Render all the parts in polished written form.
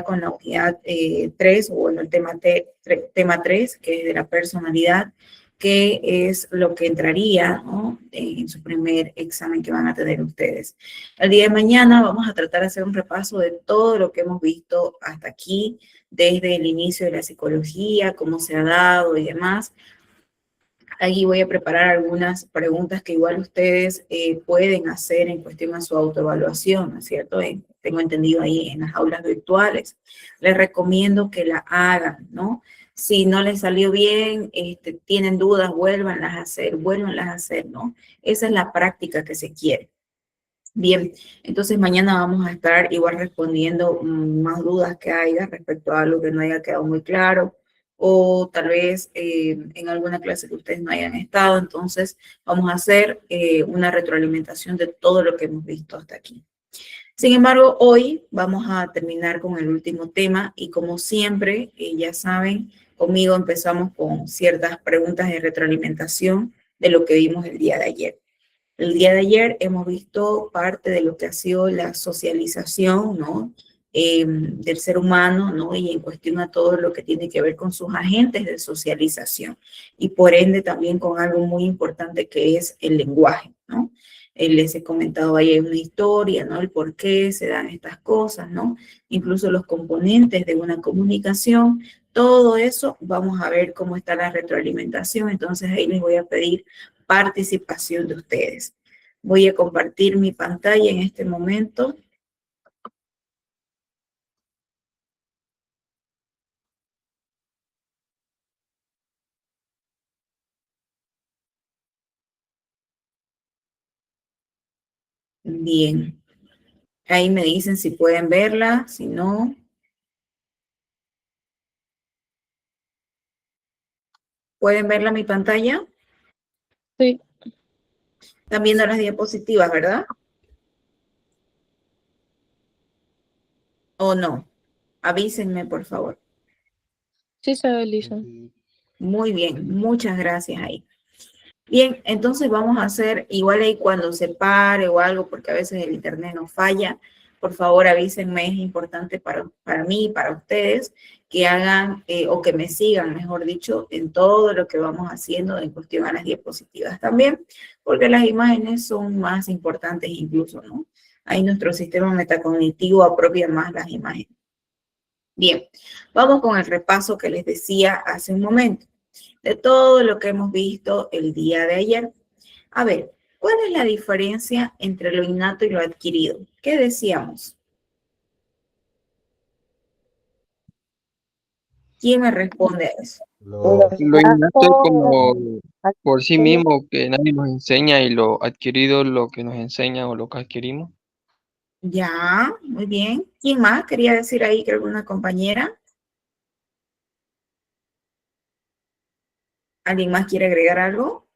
con la unidad 3, o bueno, el tema 3, que es de la personalidad, que es lo que entraría, ¿no?, en su primer examen que van a tener ustedes. El día de mañana vamos a tratar de hacer un repaso de todo lo que hemos visto hasta aquí, desde el inicio de la psicología, cómo se ha dado y demás. Allí voy a preparar algunas preguntas que igual ustedes pueden hacer en cuestión a su autoevaluación, ¿no es cierto? Tengo entendido ahí en las aulas virtuales. Les recomiendo que la hagan, ¿no? Si no les salió bien, tienen dudas, vuélvanlas a hacer, ¿no? Esa es la práctica que se quiere. Bien, entonces mañana vamos a estar igual respondiendo más dudas que haya respecto a algo que no haya quedado muy claro, o tal vez en alguna clase que ustedes no hayan estado. Entonces vamos a hacer una retroalimentación de todo lo que hemos visto hasta aquí. Sin embargo, hoy vamos a terminar con el último tema y, como siempre, ya saben, conmigo empezamos con ciertas preguntas de retroalimentación de lo que vimos el día de ayer. El día de ayer hemos visto parte de lo que ha sido la socialización, ¿no?, del ser humano, ¿no?, y en cuestión a todo lo que tiene que ver con sus agentes de socialización, y por ende también con algo muy importante que es el lenguaje, ¿no? Les he comentado ahí una historia, ¿no?, el por qué se dan estas cosas, ¿no? Incluso los componentes de una comunicación. Todo eso vamos a ver cómo está la retroalimentación. Entonces ahí les voy a pedir participación de ustedes. Voy a compartir mi pantalla en este momento. Bien. Ahí me dicen si pueden verla, si no. ¿Pueden verla mi pantalla? Sí. Están viendo las diapositivas, ¿verdad? ¿O no? Avísenme, por favor. Sí se ve, Lisa. Muy bien, muchas gracias ahí. Bien, entonces vamos a hacer, igual ahí cuando se pare o algo, porque a veces el internet nos falla, por favor avísenme. Es importante para mí y para ustedes que hagan o que me sigan, mejor dicho, en todo lo que vamos haciendo en cuestión a las diapositivas también, porque las imágenes son más importantes incluso, ¿no? Ahí nuestro sistema metacognitivo apropia más las imágenes. Bien, vamos con el repaso que les decía hace un momento, de todo lo que hemos visto el día de ayer. A ver, ¿cuál es la diferencia entre lo innato y lo adquirido? ¿Qué decíamos? ¿Quién me responde a eso? Lo innato es como por sí mismo, que nadie nos enseña, y lo adquirido lo que nos enseña o lo que adquirimos. Ya, muy bien. ¿Quién más quería decir ahí? Creo que una compañera. ¿Alguien más quiere agregar algo?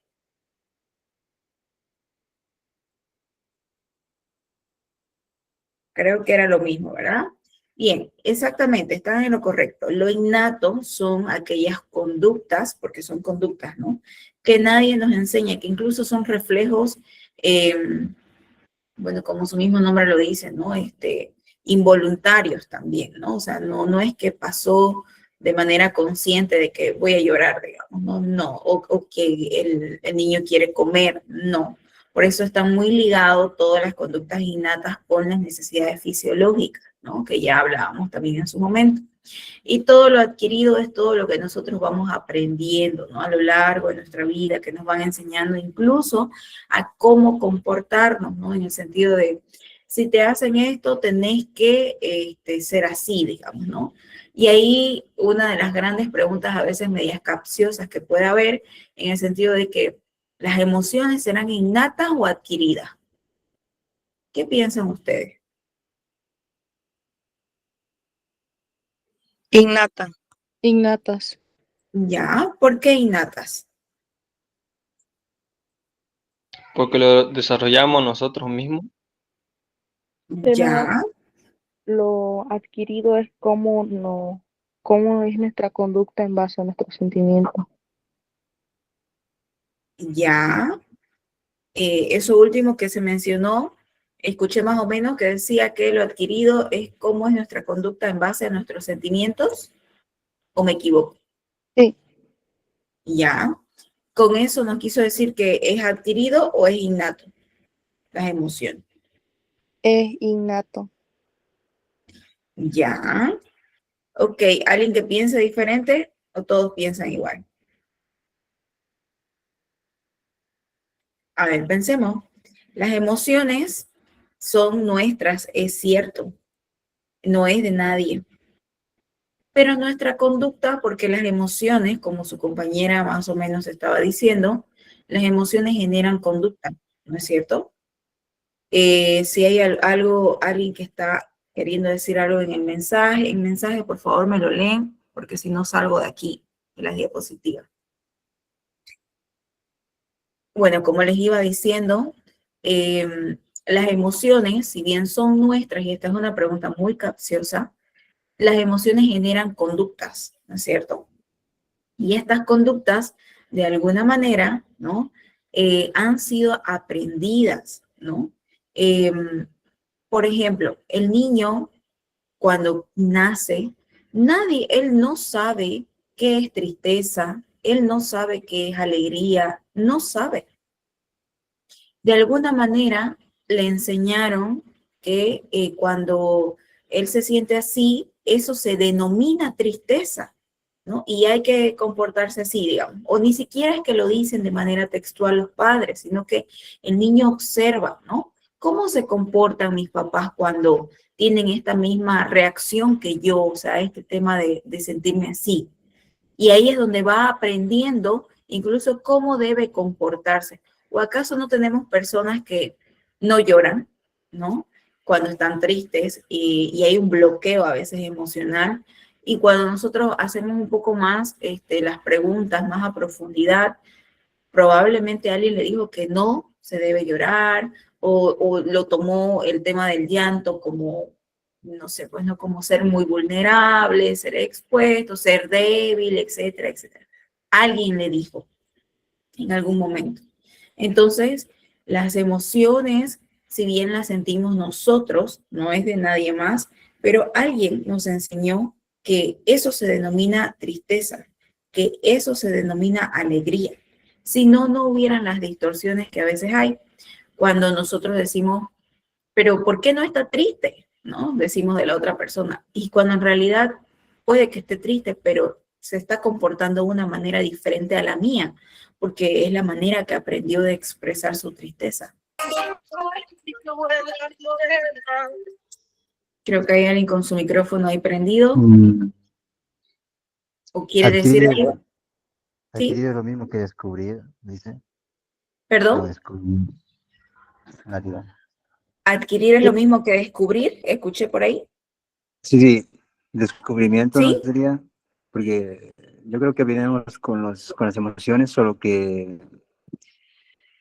Creo que era lo mismo, ¿verdad? Bien, exactamente, están en lo correcto. Lo innato son aquellas conductas, porque son conductas, ¿no?, que nadie nos enseña, que incluso son reflejos, bueno, como su mismo nombre lo dice, ¿no?, involuntarios también, ¿no? O sea, no es que pasó de manera consciente de que voy a llorar, digamos, no, o que el niño quiere comer, no. Por eso están muy ligados todas las conductas innatas con las necesidades fisiológicas, ¿no?, que ya hablábamos también en su momento. Y todo lo adquirido es todo lo que nosotros vamos aprendiendo, ¿no?, a lo largo de nuestra vida, que nos van enseñando incluso a cómo comportarnos, ¿no?, en el sentido de, si te hacen esto, tenés que ser así, digamos, ¿no? Y ahí una de las grandes preguntas, a veces medias capciosas, que puede haber, en el sentido de que las emociones serán innatas o adquiridas. ¿Qué piensan ustedes? Innata. Innatas. ¿Ya? ¿Por qué innatas? Porque lo desarrollamos nosotros mismos. ¿Ya? Lo adquirido es cómo es nuestra conducta en base a nuestros sentimientos. ¿Ya? Eso último que se mencionó, Escuché más o menos que decía que lo adquirido es cómo es nuestra conducta en base a nuestros sentimientos, ¿o me equivoco? Sí, Ya. Con eso no quiso decir que es adquirido o es innato, las emociones. es innato. Ya. Ok, ¿alguien que piense diferente o todos piensan igual? A ver, pensemos. Las emociones son nuestras, es cierto, no es de nadie. Pero nuestra conducta, porque las emociones, como su compañera más o menos estaba diciendo, las emociones generan conducta, ¿no es cierto? Si hay algo, alguien que está queriendo decir algo en mensaje, por favor me lo leen, porque si no salgo de aquí, de las diapositivas. Bueno, como les iba diciendo, las emociones, si bien son nuestras, y esta es una pregunta muy capciosa, las emociones generan conductas, ¿no es cierto? Y estas conductas, de alguna manera, ¿no? Han sido aprendidas, ¿no? Por ejemplo, el niño cuando nace, él no sabe qué es tristeza, él no sabe qué es alegría, no sabe. De alguna manera le enseñaron que cuando él se siente así, eso se denomina tristeza, ¿no? Y hay que comportarse así, digamos. O ni siquiera es que lo dicen de manera textual los padres, sino que el niño observa, ¿no? ¿Cómo se comportan mis papás cuando tienen esta misma reacción que yo, o sea, este tema de sentirme así? Y ahí es donde va aprendiendo incluso cómo debe comportarse. ¿O acaso no tenemos personas que no lloran, ¿no? Cuando están tristes y hay un bloqueo a veces emocional. Y cuando nosotros hacemos un poco más las preguntas más a profundidad, probablemente alguien le dijo que no se debe llorar o lo tomó el tema del llanto como, no sé, pues no como ser muy vulnerable, ser expuesto, ser débil, etcétera, etcétera. Alguien le dijo en algún momento. Entonces, las emociones, si bien las sentimos nosotros, no es de nadie más, pero alguien nos enseñó que eso se denomina tristeza, que eso se denomina alegría. Si no, no hubieran las distorsiones que a veces hay cuando nosotros decimos, pero ¿por qué no está triste? ¿No? Decimos de la otra persona. Y cuando en realidad puede que esté triste, pero se está comportando de una manera diferente a la mía, porque es la manera que aprendió de expresar su tristeza. Creo que hay alguien con su micrófono ahí prendido. ¿O quiere decir algo? ¿Sí? Adquirir es lo mismo que descubrir, dice. O ¿Perdón? descubrir la vida. ¿Adquirir es lo mismo que descubrir? ¿Escuché por ahí? Sí, descubrimiento no ¿Sí? sería, porque yo creo que venimos con las emociones, solo que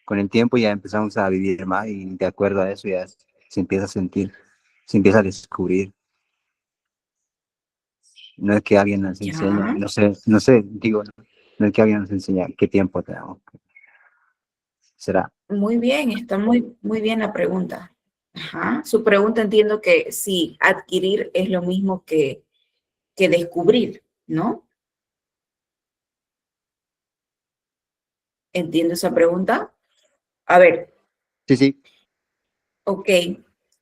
con el tiempo ya empezamos a vivir más y de acuerdo a eso ya se empieza a sentir, se empieza a descubrir. No es que alguien nos enseña, Ya. no sé, digo, no es que alguien nos enseña qué tiempo tenemos. Será. Muy bien, está muy, muy bien la pregunta. Ajá. Su pregunta entiendo que sí, adquirir es lo mismo que descubrir, ¿no? Entiendo esa pregunta. A ver, Sí, sí. ok.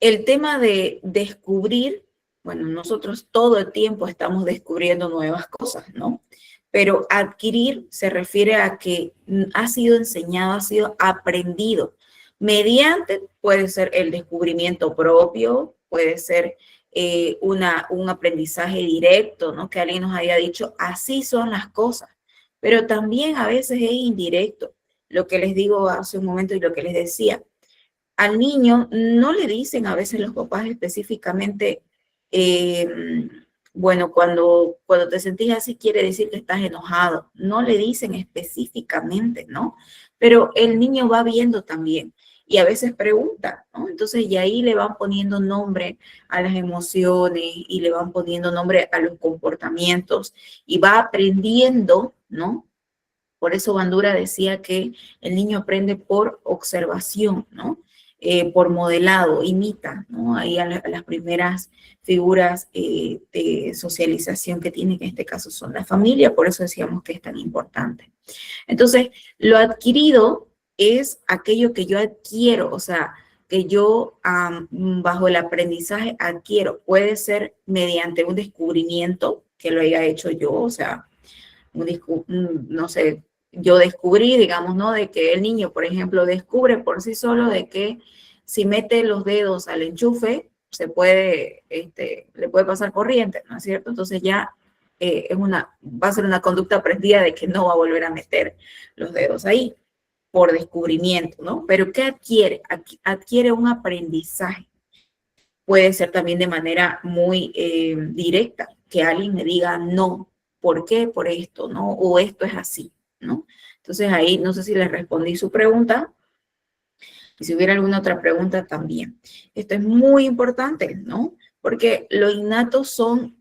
El tema de descubrir, bueno, nosotros todo el tiempo estamos descubriendo nuevas cosas, ¿no? Pero adquirir se refiere a que ha sido enseñado, ha sido aprendido. Mediante, puede ser el descubrimiento propio, puede ser un aprendizaje directo, ¿no? Que alguien nos haya dicho, así son las cosas. Pero también a veces es indirecto. Lo que les digo hace un momento y lo que les decía, al niño no le dicen a veces los papás específicamente, eh, bueno, cuando te sentís así quiere decir que estás enojado. No le dicen específicamente, ¿no? Pero el niño va viendo también y a veces pregunta, ¿no? Entonces, y ahí le van poniendo nombre a las emociones y le van poniendo nombre a los comportamientos y va aprendiendo, ¿no? Por eso Bandura decía que el niño aprende por observación, ¿no? por modelado, imita, ¿no? Ahí a las primeras figuras de socialización que tiene, que en este caso son la familia, por eso decíamos que es tan importante. Entonces, lo adquirido es aquello que yo adquiero, o sea, que yo bajo el aprendizaje adquiero. Puede ser mediante un descubrimiento que lo haya hecho yo, o sea, no sé, yo descubrí, digamos, ¿no? De que el niño, por ejemplo, descubre por sí solo de que si mete los dedos al enchufe, le puede pasar corriente, ¿no es cierto? Entonces ya va a ser una conducta aprendida de que no va a volver a meter los dedos ahí por descubrimiento, ¿no? Pero ¿qué adquiere? Adquiere un aprendizaje. Puede ser también de manera muy directa, que alguien me diga no, ¿por qué? Por esto, ¿no? O esto es así, ¿no? Entonces ahí no sé si les respondí su pregunta, y si hubiera alguna otra pregunta también. Esto es muy importante, ¿no? Porque lo innato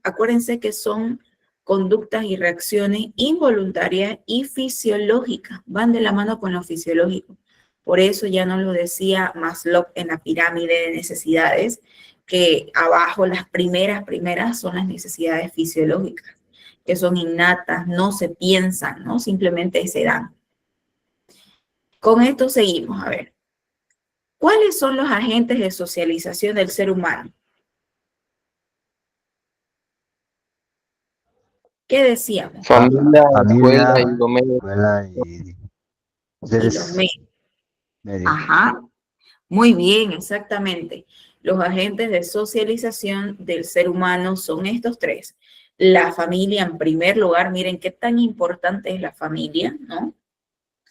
acuérdense que son conductas y reacciones involuntarias y fisiológicas, van de la mano con lo fisiológico. Por eso ya nos lo decía Maslow en la pirámide de necesidades, que abajo las primeras son las necesidades fisiológicas, que son innatas, no se piensan, ¿no? Simplemente se dan. Con esto seguimos, a ver. ¿Cuáles son los agentes de socialización del ser humano? ¿Qué decíamos? Familia, escuela y Familia, lo medio. escuela y Y los seres medios. Ajá, muy bien, exactamente. Los agentes de socialización del ser humano son estos tres. La familia en primer lugar, miren qué tan importante es la familia, ¿no?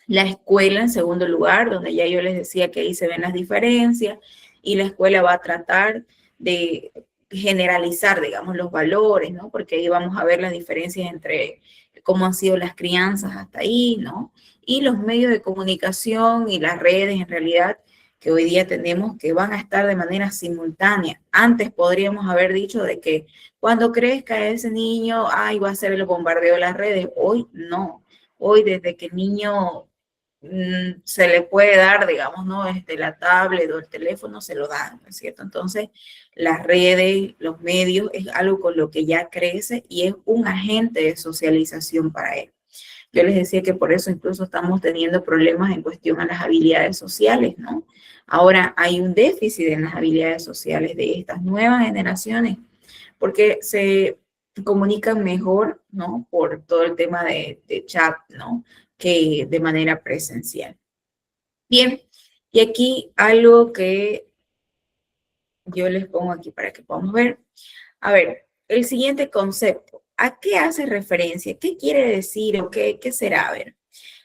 La escuela en segundo lugar, donde ya yo les decía que ahí se ven las diferencias, y la escuela va a tratar de generalizar, digamos, los valores, ¿no? Porque ahí vamos a ver las diferencias entre cómo han sido las crianzas hasta ahí, ¿no? Y los medios de comunicación y las redes, en realidad, que hoy día tenemos, que van a estar de manera simultánea. Antes podríamos haber dicho de que cuando crezca ese niño, ay, va a ser el bombardeo de las redes. Hoy no. Hoy, desde que el niño se le puede dar, digamos, ¿no? La tablet o el teléfono se lo dan, ¿no es cierto? Entonces, las redes, los medios, es algo con lo que ya crece y es un agente de socialización para él. Yo les decía que por eso incluso estamos teniendo problemas en cuestión a las habilidades sociales, ¿no? Ahora hay un déficit en las habilidades sociales de estas nuevas generaciones porque se comunican mejor, ¿no? Por todo el tema de chat, ¿no? Que de manera presencial. Bien, y aquí algo que yo les pongo aquí para que podamos ver. A ver, el siguiente concepto, ¿a qué hace referencia? ¿Qué quiere decir o qué será? A ver,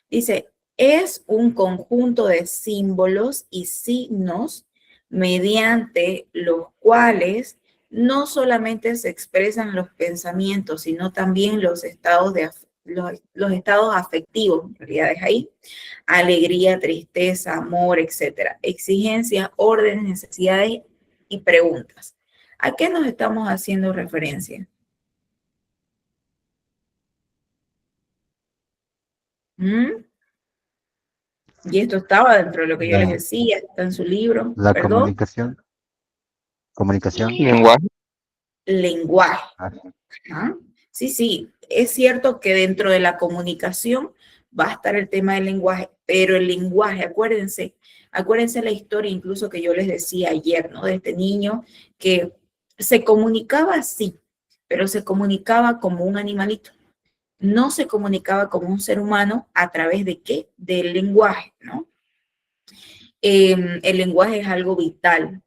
dice, es un conjunto de símbolos y signos mediante los cuales no solamente se expresan los pensamientos, sino también los estados los estados afectivos, en realidad es ahí, alegría, tristeza, amor, etcétera, exigencias, órdenes, necesidades y preguntas. ¿A qué nos estamos haciendo referencia? ¿Mm? Y esto estaba dentro de lo que yo les decía, está en su libro, la perdón, comunicación. Lenguaje. lenguaje. Ajá. ¿Ah? Sí, sí, es cierto que dentro de la comunicación va a estar el tema del lenguaje, pero el lenguaje, acuérdense la historia incluso que yo les decía ayer, ¿no? De este niño que se comunicaba así, pero se comunicaba como un animalito. No se comunicaba como un ser humano a través de qué? Del lenguaje, ¿no? El lenguaje es algo vital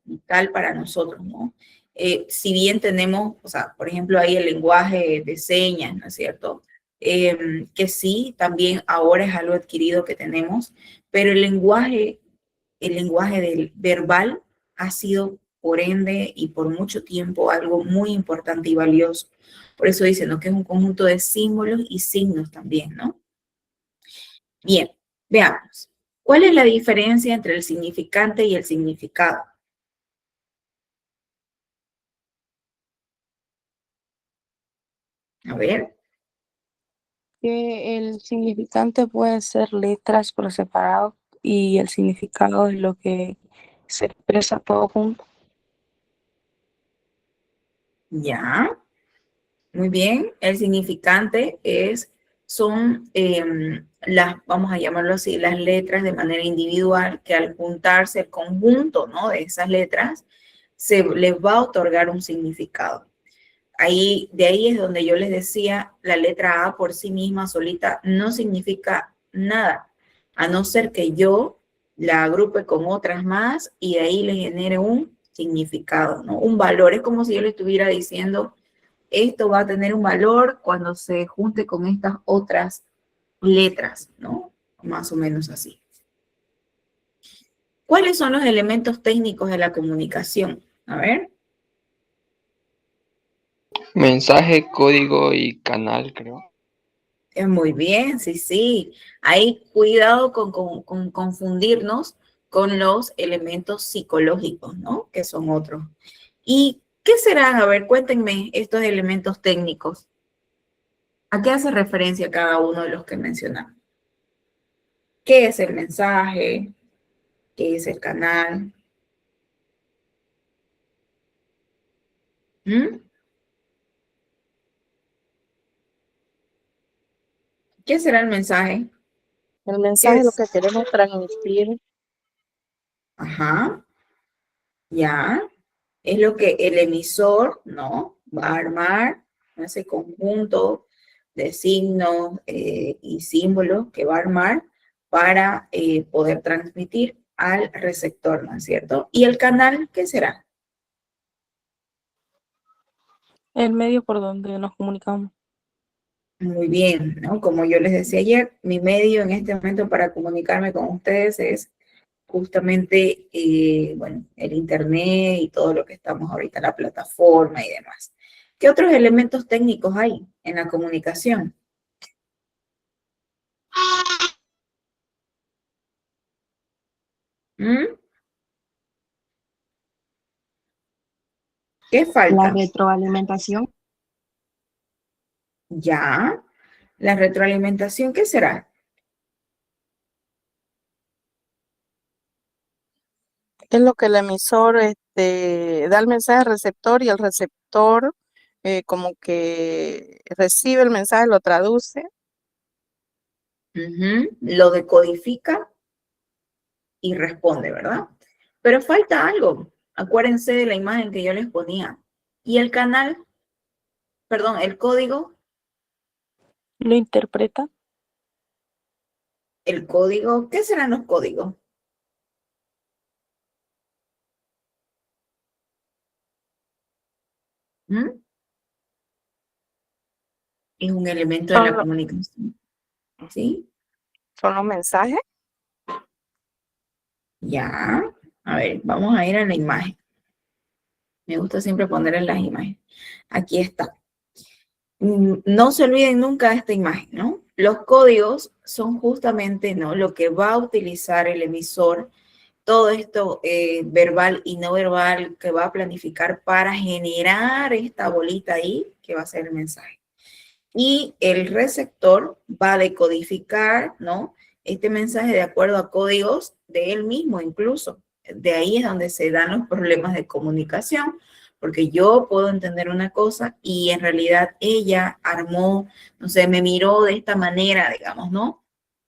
para nosotros, ¿no? Si bien tenemos, o sea, por ejemplo, ahí el lenguaje de señas, ¿no es cierto? Que sí, también ahora es algo adquirido que tenemos, pero el lenguaje del verbal ha sido, por ende, y por mucho tiempo, algo muy importante y valioso. Por eso dicen, ¿no? Que es un conjunto de símbolos y signos también, ¿no? Bien, veamos. ¿Cuál es la diferencia entre el significante y el significado? A ver, Que el significante puede ser letras por separado y el significado es lo que Se expresa todo junto. Ya, muy bien. El significante son vamos a llamarlo así, las letras de manera individual, que al juntarse el conjunto, ¿no?, de esas letras, se les va a otorgar un significado. De ahí es donde yo les decía, la letra A por sí misma solita no significa nada, a no ser que yo la agrupe con otras más y de ahí le genere un significado, ¿no? Un valor. Es como si yo le estuviera diciendo, esto va a tener un valor cuando se junte con estas otras letras, ¿no? Más o menos así. ¿Cuáles son los elementos técnicos de la comunicación? A ver. Mensaje, código y canal, creo. Muy bien, sí, sí. Hay cuidado con confundirnos con los elementos psicológicos, ¿no? Que son otros. ¿Y qué serán? A ver, cuéntenme estos elementos técnicos. ¿A qué hace referencia cada uno de los que mencionamos? ¿Qué es el mensaje? ¿Qué es el canal? ¿Mm? ¿Qué será el mensaje? El ¿Qué mensaje es lo es? que queremos transmitir. Ajá, ya. Es lo que el emisor, ¿no?, va a armar, ese conjunto de signos y símbolos que va a armar para poder transmitir al receptor, ¿no es cierto? ¿Y el canal qué será? El medio por donde nos comunicamos. Muy bien, ¿no? Como yo les decía ayer, mi medio en este momento para comunicarme con ustedes es justamente, bueno, el internet y todo lo que estamos ahorita, la plataforma y demás. ¿Qué otros elementos técnicos hay en la comunicación? ¿Mm? ¿Qué La falta? retroalimentación, Ya, la retroalimentación, ¿qué será? Es lo que el emisor da el mensaje al receptor y el receptor como que recibe el mensaje, lo traduce. Ujú, lo decodifica y responde, ¿verdad? Pero falta algo. Acuérdense de la imagen que yo les ponía. Y el canal, perdón, el código, Lo interpreta. ¿qué serán los códigos? ¿Mm? Es un elemento de Son, la comunicación, ¿sí? son los mensajes. Ya, a ver, vamos a ir a la imagen. Me gusta siempre poner en las imágenes. Aquí está. No se olviden nunca de esta imagen, ¿no? Los códigos son justamente, ¿no?, lo que va a utilizar el emisor, todo esto verbal y no verbal que va a planificar para generar esta bolita ahí, que va a ser el mensaje. Y el receptor va a decodificar, ¿no?, este mensaje de acuerdo a códigos de él mismo incluso. De ahí es donde se dan los problemas de comunicación, porque yo puedo entender una cosa y en realidad ella armó, no sé, me miró de esta manera, digamos, ¿no?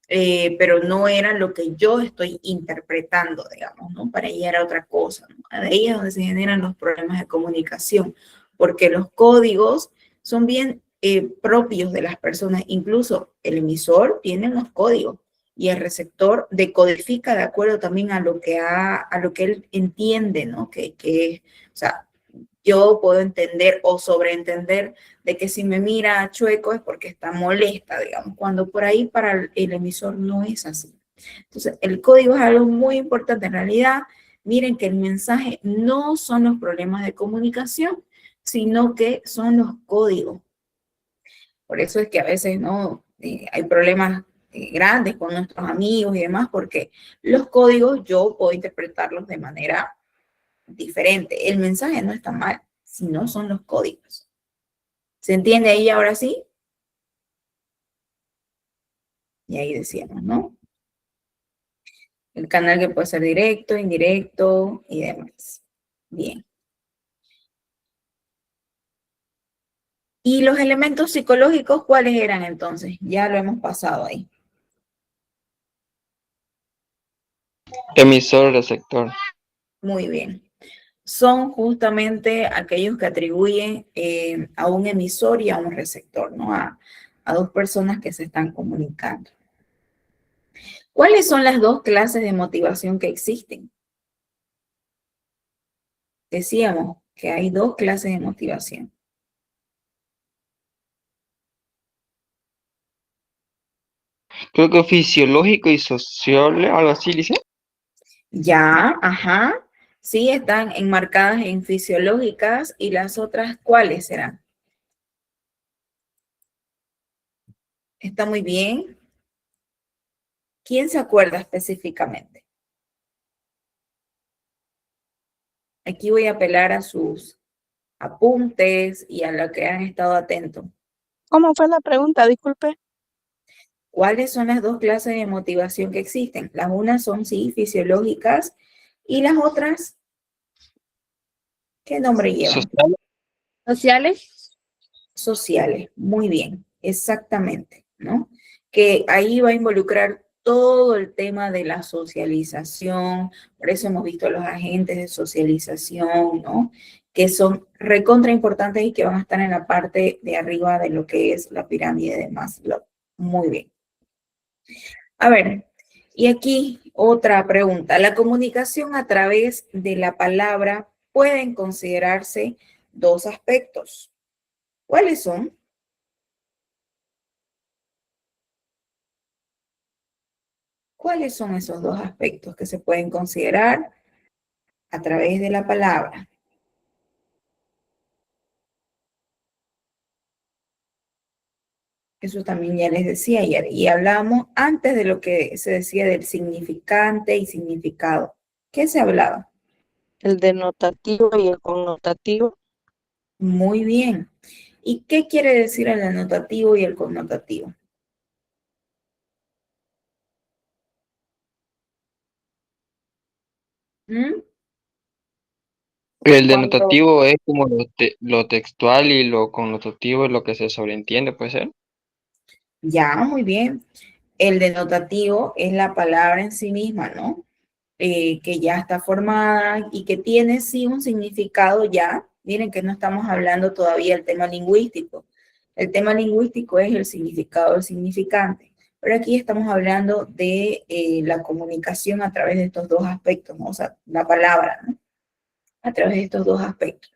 Pero no era lo que yo estoy interpretando, digamos, ¿no? Para ella era otra cosa, ¿no? De ahí es donde se generan los problemas de comunicación, porque los códigos son bien propios de las personas, incluso el emisor tiene los códigos y el receptor decodifica de acuerdo también a lo que, a lo que él entiende, ¿no? O sea, yo puedo entender o sobreentender de que si me mira chueco es porque está molesta, digamos, cuando por ahí para el emisor no es así. Entonces, el código es algo muy importante. En realidad, miren que el mensaje no son los problemas de comunicación, sino que son los códigos. Por eso es que a veces no hay problemas grandes con nuestros amigos y demás, porque los códigos yo puedo interpretarlos de manera diferente. El mensaje no está mal, sino son los códigos. ¿Se entiende ahí ahora sí? Y ahí decíamos, ¿no? El canal que puede ser directo, indirecto y demás. Bien. ¿Y los elementos psicológicos cuáles eran entonces? Ya lo hemos pasado ahí. Emisor, receptor. Muy bien. Son justamente aquellos que atribuyen a un emisor y a un receptor, ¿no? A dos personas que se están comunicando. ¿Cuáles son las dos clases de motivación que existen? Decíamos que hay dos clases de motivación. Creo que fisiológico y social, algo así, dice. Ya, ajá. Sí, están enmarcadas en fisiológicas y las otras, ¿cuáles serán? Está muy bien. ¿Quién se acuerda específicamente? Aquí voy a apelar a sus apuntes y a lo que han estado atentos. ¿Cómo fue la pregunta? Disculpe. ¿Cuáles son las dos clases de motivación que existen? Las unas son, sí, fisiológicas y las otras, ¿qué nombre llevan? Social. ¿Sociales? Sociales. Muy bien, exactamente, ¿no? Que ahí va a involucrar todo el tema de la socialización, por eso hemos visto los agentes de socialización, ¿no? Que son recontra importantes y que van a estar en la parte de arriba de lo que es la pirámide de Maslow. Muy bien. A ver, y aquí otra pregunta. La comunicación a través de la palabra pueden considerarse dos aspectos. ¿Cuáles son? ¿Cuáles son esos dos aspectos que se pueden considerar a través de la palabra? Eso también ya les decía ayer. Y hablamos antes de lo que se decía del significante y significado. ¿Qué se hablaba? El denotativo y el connotativo. Muy bien. ¿Y qué quiere decir el denotativo y el connotativo? ¿Mm? El Cuando denotativo es como lo textual y lo connotativo es lo que se sobreentiende, ¿puede ser? ya, muy bien. El denotativo es la palabra en sí misma, ¿no? Que ya está formada y que tiene sí un significado ya. Miren que no estamos hablando todavía del tema lingüístico. El tema lingüístico es el significado del significante. Pero aquí estamos hablando de la comunicación a través de estos dos aspectos, ¿no? O sea, la palabra, ¿no? A través de estos dos aspectos.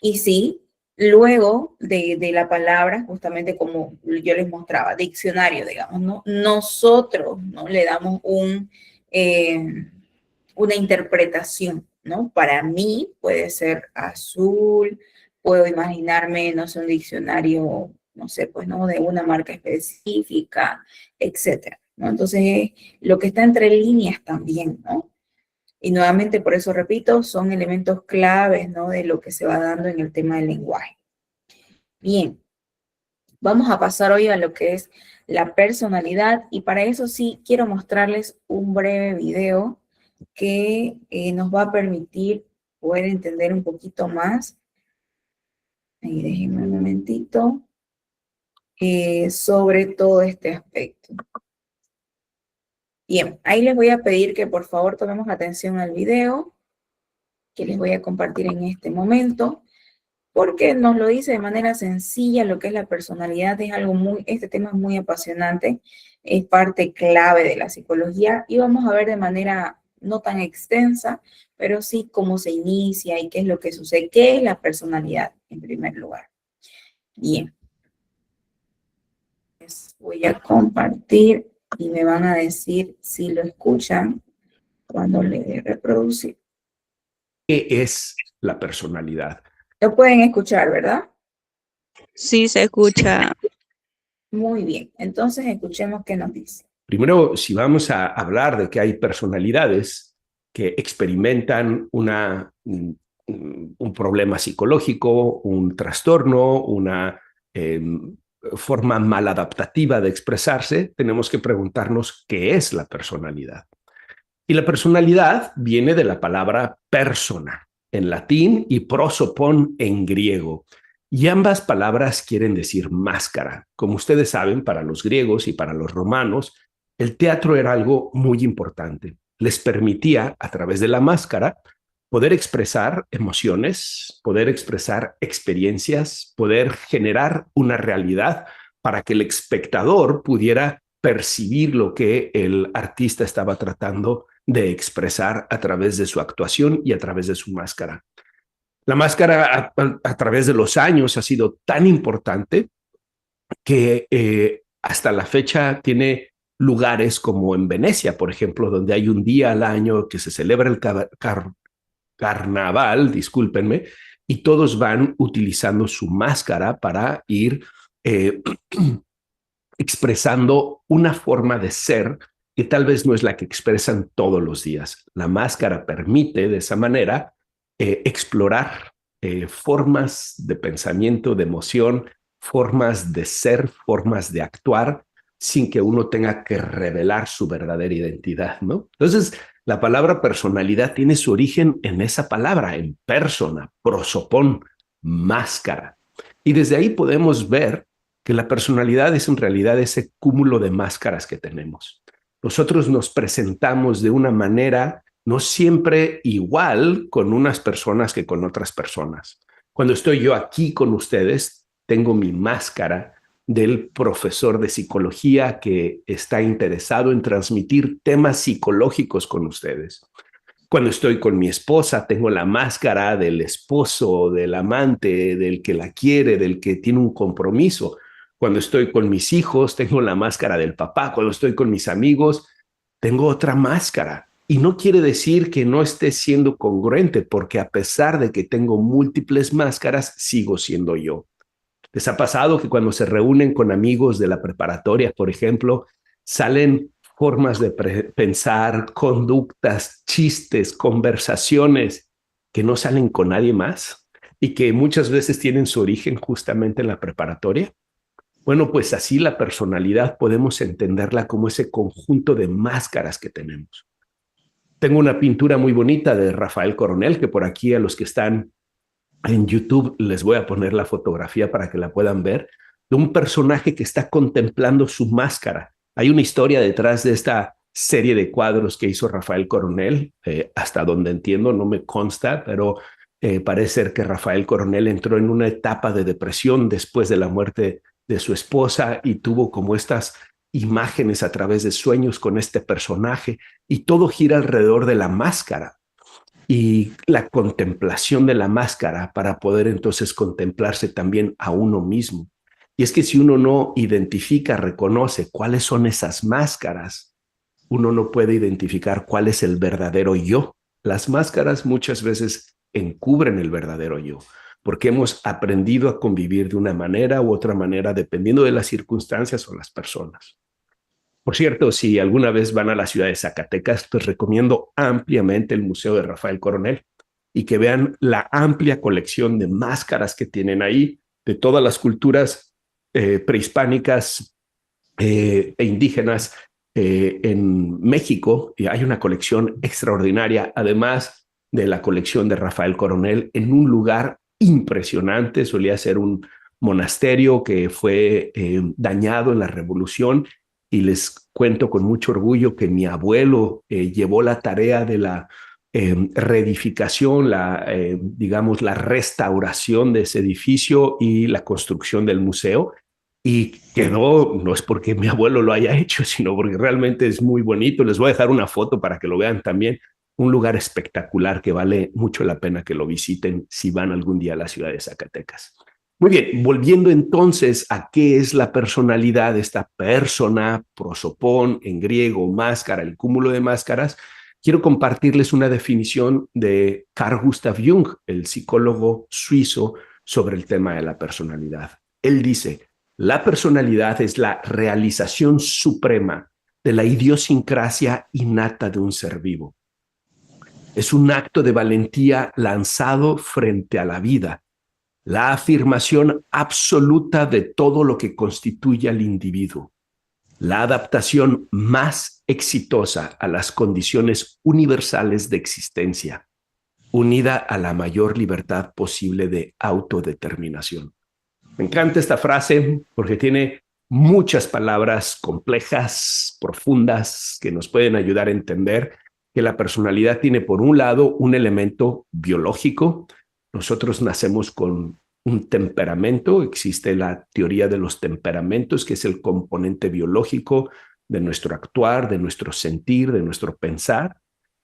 Y sí, luego de la palabra, justamente como yo les mostraba, diccionario, digamos, ¿no? Nosotros, ¿no? Le damos una interpretación, ¿no? Para mí puede ser azul, puedo imaginarme, no sé, un diccionario, no sé, pues, ¿no? De una marca específica, etcétera, ¿no? Entonces, lo que está entre líneas también, ¿no? Y nuevamente, por eso repito, son elementos claves, ¿no? De lo que se va dando en el tema del lenguaje. Bien, vamos a pasar hoy a lo que es la personalidad y para eso sí quiero mostrarles un breve video que nos va a permitir poder entender un poquito más. Ahí déjenme un momentito. Sobre todo este aspecto. Bien, ahí les voy a pedir que por favor tomemos atención al video que les voy a compartir en este momento, porque nos lo dice de manera sencilla lo que es la personalidad, es algo este tema es muy apasionante, es parte clave de la psicología y vamos a ver de manera no tan extensa, pero sí cómo se inicia y qué es lo que sucede, qué es la personalidad en primer lugar. Bien. Les voy a compartir y me van a decir si lo escuchan cuando le dé reproducir. ¿Qué es la personalidad? Lo pueden escuchar, ¿verdad? Sí, se escucha. Muy bien, entonces escuchemos qué nos dice. Primero, si vamos a hablar de que hay personalidades que experimentan un problema psicológico, un trastorno, una forma maladaptativa de expresarse, tenemos que preguntarnos qué es la personalidad. Y la personalidad viene de la palabra persona en latín y prosopon en griego. Y ambas palabras quieren decir máscara. Como ustedes saben, para los griegos y para los romanos, el teatro era algo muy importante. Les permitía, a través de la máscara, poder expresar emociones, poder expresar experiencias, poder generar una realidad para que el espectador pudiera percibir lo que el artista estaba tratando de expresar a través de su actuación y a través de su máscara. La máscara a través de los años ha sido tan importante que hasta la fecha tiene lugares como en Venecia, por ejemplo, donde hay un día al año que se celebra el carnaval, discúlpenme, y todos van utilizando su máscara para ir expresando una forma de ser que tal vez no es la que expresan todos los días. La máscara permite de esa manera explorar formas de pensamiento, de emoción, formas de ser, formas de actuar, sin que uno tenga que revelar su verdadera identidad, ¿no? Entonces, la palabra personalidad tiene su origen en esa palabra, en persona, prosopón, máscara. Y desde ahí podemos ver que la personalidad es en realidad ese cúmulo de máscaras que tenemos. Nosotros nos presentamos de una manera no siempre igual con unas personas que con otras personas. Cuando estoy yo aquí con ustedes, tengo mi máscara del profesor de psicología que está interesado en transmitir temas psicológicos con ustedes. Cuando estoy con mi esposa, tengo la máscara del esposo, del amante, del que la quiere, del que tiene un compromiso. Cuando estoy con mis hijos, tengo la máscara del papá. Cuando estoy con mis amigos, tengo otra máscara. Y no quiere decir que no esté siendo congruente, porque a pesar de que tengo múltiples máscaras, sigo siendo yo. ¿Les ha pasado que cuando se reúnen con amigos de la preparatoria, por ejemplo, salen formas de pensar, conductas, chistes, conversaciones que no salen con nadie más y que muchas veces tienen su origen justamente en la preparatoria? Bueno, pues así la personalidad podemos entenderla como ese conjunto de máscaras que tenemos. Tengo una pintura muy bonita de Rafael Coronel, que por aquí a los que están en YouTube les voy a poner la fotografía para que la puedan ver, de un personaje que está contemplando su máscara. Hay una historia detrás de esta serie de cuadros que hizo Rafael Coronel, hasta donde entiendo, no me consta, pero parece ser que Rafael Coronel entró en una etapa de depresión después de la muerte de su esposa y tuvo como estas imágenes a través de sueños con este personaje y todo gira alrededor de la máscara y la contemplación de la máscara para poder entonces contemplarse también a uno mismo. Y es que si uno no identifica, reconoce cuáles son esas máscaras, uno no puede identificar cuál es el verdadero yo. Las máscaras muchas veces encubren el verdadero yo, porque hemos aprendido a convivir de una manera u otra manera dependiendo de las circunstancias o las personas. Por cierto, si alguna vez van a la ciudad de Zacatecas, les recomiendo ampliamente el Museo de Rafael Coronel y que vean la amplia colección de máscaras que tienen ahí de todas las culturas prehispánicas e indígenas en México. Y hay una colección extraordinaria, además de la colección de Rafael Coronel, en un lugar impresionante. Solía ser un monasterio que fue dañado en la Revolución. Y les cuento con mucho orgullo que mi abuelo llevó la tarea de la reedificación, digamos, la restauración de ese edificio y la construcción del museo. Y quedó, no es porque mi abuelo lo haya hecho, sino porque realmente es muy bonito. Les voy a dejar una foto para que lo vean también. Un lugar espectacular que vale mucho la pena que lo visiten si van algún día a la ciudad de Zacatecas. Muy bien, volviendo entonces a qué es la personalidad, esta persona, prosopón, en griego, máscara, el cúmulo de máscaras, quiero compartirles una definición de Carl Gustav Jung, el psicólogo suizo, sobre el tema de la personalidad. Él dice, la personalidad es la realización suprema de la idiosincrasia innata de un ser vivo. Es un acto de valentía lanzado frente a la vida, la afirmación absoluta de todo lo que constituye al individuo. La adaptación más exitosa a las condiciones universales de existencia, unida a la mayor libertad posible de autodeterminación. Me encanta esta frase porque tiene muchas palabras complejas, profundas, que nos pueden ayudar a entender que la personalidad tiene, por un lado, un elemento biológico. Nosotros nacemos con un temperamento, existe la teoría de los temperamentos, que es el componente biológico de nuestro actuar, de nuestro sentir, de nuestro pensar.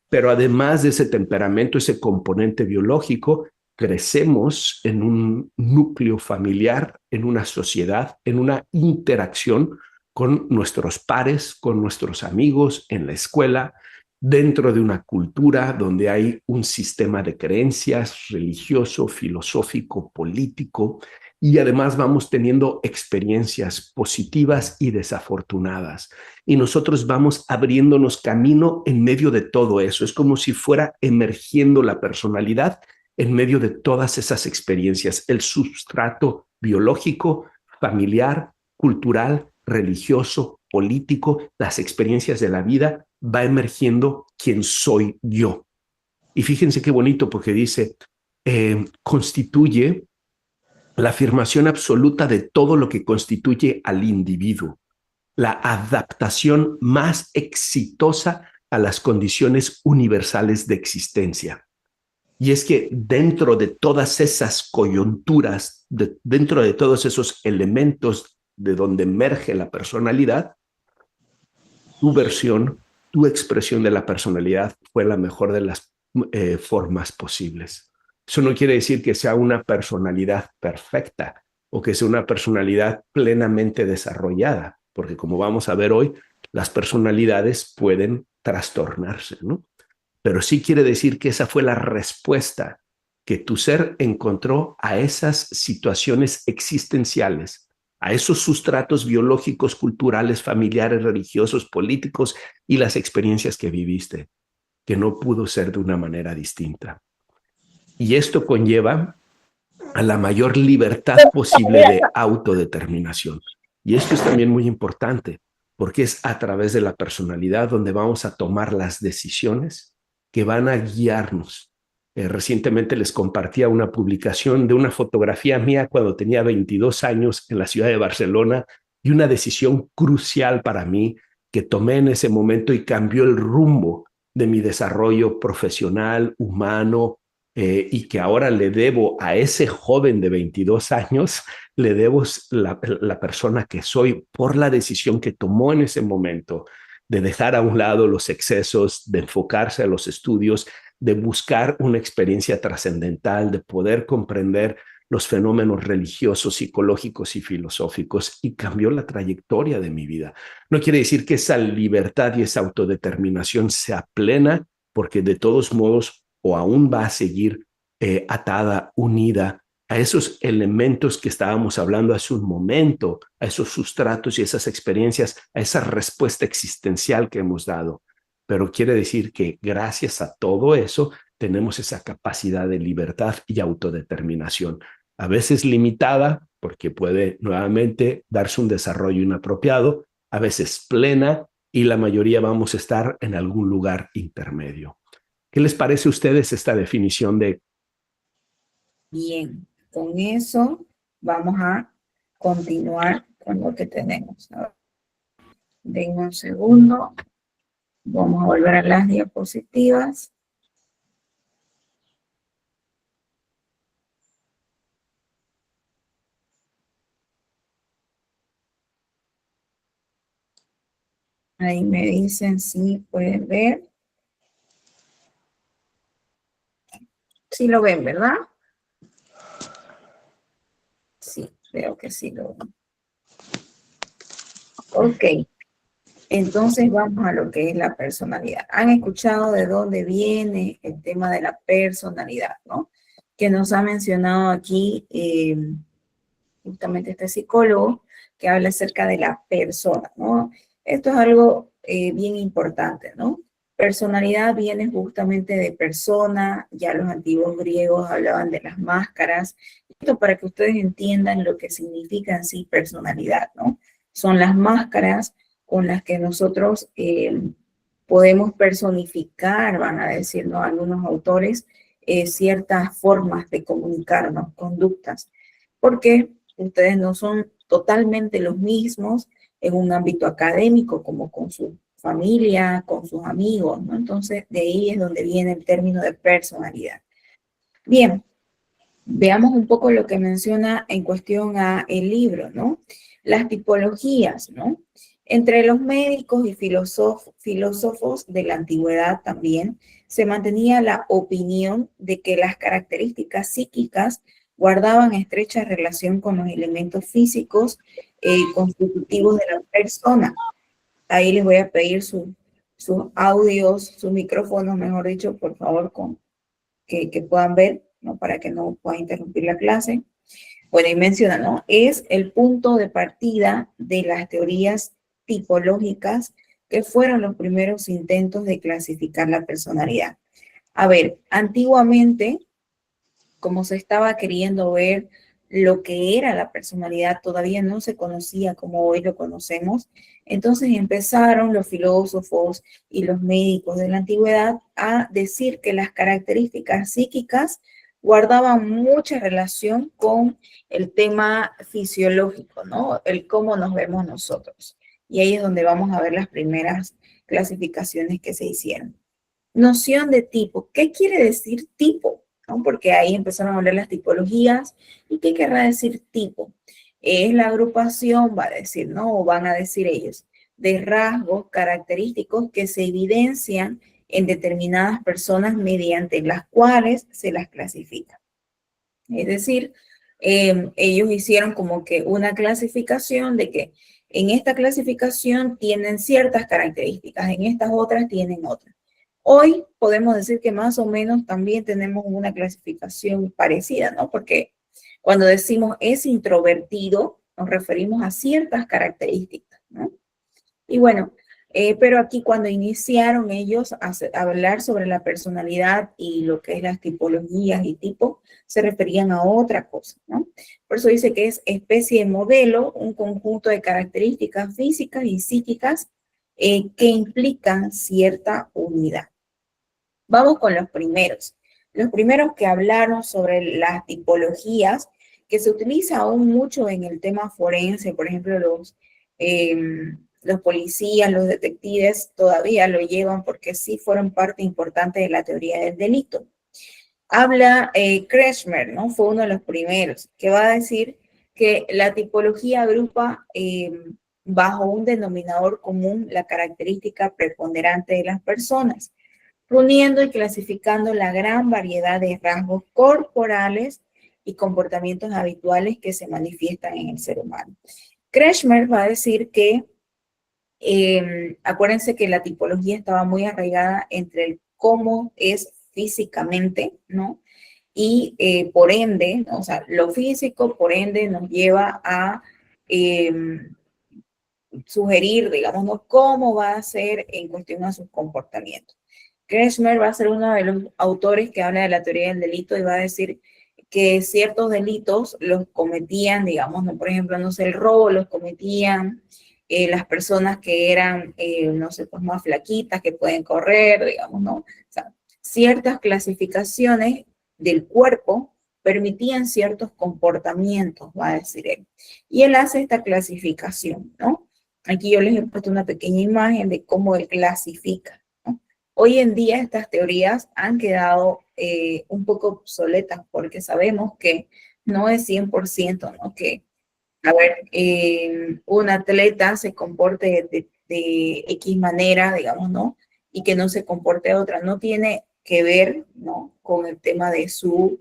Pero además de ese temperamento, ese componente biológico, crecemos en un núcleo familiar, en una sociedad, en una interacción con nuestros pares, con nuestros amigos, en la escuela, dentro de una cultura donde hay un sistema de creencias religioso, filosófico, político, y además vamos teniendo experiencias positivas y desafortunadas. Y nosotros vamos abriéndonos camino en medio de todo eso. Es como si fuera emergiendo la personalidad en medio de todas esas experiencias. El sustrato biológico, familiar, cultural, religioso, político, las experiencias de la vida, va emergiendo quién soy yo. Y fíjense qué bonito, porque dice, constituye la afirmación absoluta de todo lo que constituye al individuo, la adaptación más exitosa a las condiciones universales de existencia. Y es que dentro de todas esas coyunturas, dentro de todos esos elementos de donde emerge la personalidad, tu versión, tu expresión de la personalidad fue la mejor de las formas posibles. Eso no quiere decir que sea una personalidad perfecta o que sea una personalidad plenamente desarrollada, porque como vamos a ver hoy, las personalidades pueden trastornarse, ¿no? Pero sí quiere decir que esa fue la respuesta que tu ser encontró a esas situaciones existenciales, a esos sustratos biológicos, culturales, familiares, religiosos, políticos y las experiencias que viviste, que no pudo ser de una manera distinta. Y esto conlleva a la mayor libertad posible de autodeterminación. Y esto es también muy importante, porque es a través de la personalidad donde vamos a tomar las decisiones que van a guiarnos. Recientemente les compartía una publicación de una fotografía mía cuando tenía 22 años en la ciudad de Barcelona y una decisión crucial para mí que tomé en ese momento y cambió el rumbo de mi desarrollo profesional, humano, y que ahora le debo a ese joven de 22 años, le debo la persona que soy por la decisión que tomó en ese momento de dejar a un lado los excesos, de enfocarse a los estudios, de buscar una experiencia trascendental, de poder comprender los fenómenos religiosos, psicológicos y filosóficos, y cambió la trayectoria de mi vida. No quiere decir que esa libertad y esa autodeterminación sea plena, porque de todos modos o aún va a seguir atada, unida a esos elementos que estábamos hablando hace un momento, a esos sustratos y esas experiencias, a esa respuesta existencial que hemos dado. Pero quiere decir que gracias a todo eso tenemos esa capacidad de libertad y autodeterminación, a veces limitada, porque puede nuevamente darse un desarrollo inapropiado, a veces plena, y la mayoría vamos a estar en algún lugar intermedio. ¿Qué les parece a ustedes esta definición de? Bien, con eso vamos a continuar con lo que tenemos. Denme un segundo. Vamos a volver a las diapositivas. Ahí me dicen si pueden ver. Sí lo ven, ¿verdad? Sí, veo que sí lo ven. Ok. Entonces vamos a lo que es la personalidad. ¿Han escuchado de dónde viene el tema de la personalidad, no? Que nos ha mencionado aquí justamente este psicólogo que habla acerca de la persona, ¿no? Esto es algo bien importante, ¿no? Personalidad viene justamente de persona, ya los antiguos griegos hablaban de las máscaras. Esto para que ustedes entiendan lo que significa en sí personalidad, ¿no? Son las máscaras con las que nosotros podemos personificar, van a decir, ¿no?, algunos autores, ciertas formas de comunicarnos, conductas, porque ustedes no son totalmente los mismos en un ámbito académico como con su familia, con sus amigos, ¿no? Entonces, de ahí es donde viene el término de personalidad. Bien, veamos un poco lo que menciona en cuestión a el libro, ¿no? Las tipologías, ¿no? Entre los médicos y filósofos de la antigüedad también se mantenía la opinión de que las características psíquicas guardaban estrecha relación con los elementos físicos constitutivos de la persona. Ahí les voy a pedir sus audios, sus micrófonos, mejor dicho, por favor, que puedan ver, ¿no?, para que no pueda interrumpir la clase. Bueno, y menciona, ¿no?, es el punto de partida de las teorías tipológicas que fueron los primeros intentos de clasificar la personalidad. A ver, antiguamente, como se estaba queriendo ver lo que era la personalidad, todavía no se conocía como hoy lo conocemos. Entonces empezaron los filósofos y los médicos de la antigüedad a decir que las características psíquicas guardaban mucha relación con el tema fisiológico, ¿no? El cómo nos vemos nosotros. Y ahí es donde vamos a ver las primeras clasificaciones que se hicieron. Noción de tipo. ¿Qué quiere decir tipo? ¿No? Porque ahí empezaron a hablar las tipologías. ¿Y qué querrá decir tipo? Es la agrupación, va a decir, ¿no? O van a decir ellos, de rasgos característicos que se evidencian en determinadas personas mediante las cuales se las clasifica. Es decir, ellos hicieron como que una clasificación de que en esta clasificación tienen ciertas características, en estas otras tienen otras. Hoy podemos decir que más o menos también tenemos una clasificación parecida, ¿no? Porque cuando decimos es introvertido, nos referimos a ciertas características, ¿no? Y bueno, pero aquí cuando iniciaron ellos a hablar sobre la personalidad y lo que es las tipologías y tipos, se referían a otra cosa, ¿no? Por eso dice que es especie de modelo, un conjunto de características físicas y psíquicas que implican cierta unidad. Vamos con los primeros. Los primeros que hablaron sobre las tipologías, que se utiliza aún mucho en el tema forense, por ejemplo, los policías, los detectives todavía lo llevan porque sí fueron parte importante de la teoría del delito. Habla Kretschmer, ¿no? Fue uno de los primeros, que va a decir que la tipología agrupa bajo un denominador común la característica preponderante de las personas, reuniendo y clasificando la gran variedad de rasgos corporales y comportamientos habituales que se manifiestan en el ser humano. Kretschmer va a decir que, acuérdense que la tipología estaba muy arraigada entre el cómo es físicamente, ¿no? Y por ende, ¿no? O sea, lo físico, por ende, nos lleva a sugerir, digamos, ¿no?, cómo va a ser en cuestión a sus comportamientos. Kretschmer va a ser uno de los autores que habla de la teoría del delito y va a decir que ciertos delitos los cometían, digamos, ¿no?, por ejemplo, no sé, el robo los cometían las personas que eran, no sé, pues más flaquitas, que pueden correr, digamos, ¿no? O sea, ciertas clasificaciones del cuerpo permitían ciertos comportamientos, va a decir él. Y él hace esta clasificación, ¿no? Aquí yo les he puesto una pequeña imagen de cómo él clasifica, ¿no? Hoy en día estas teorías han quedado un poco obsoletas porque sabemos que no es 100%, ¿no? Que, a ver, un atleta se comporte de X manera, digamos, ¿no? Y que no se comporte de otra. No tiene que ver, ¿no?, con el tema de su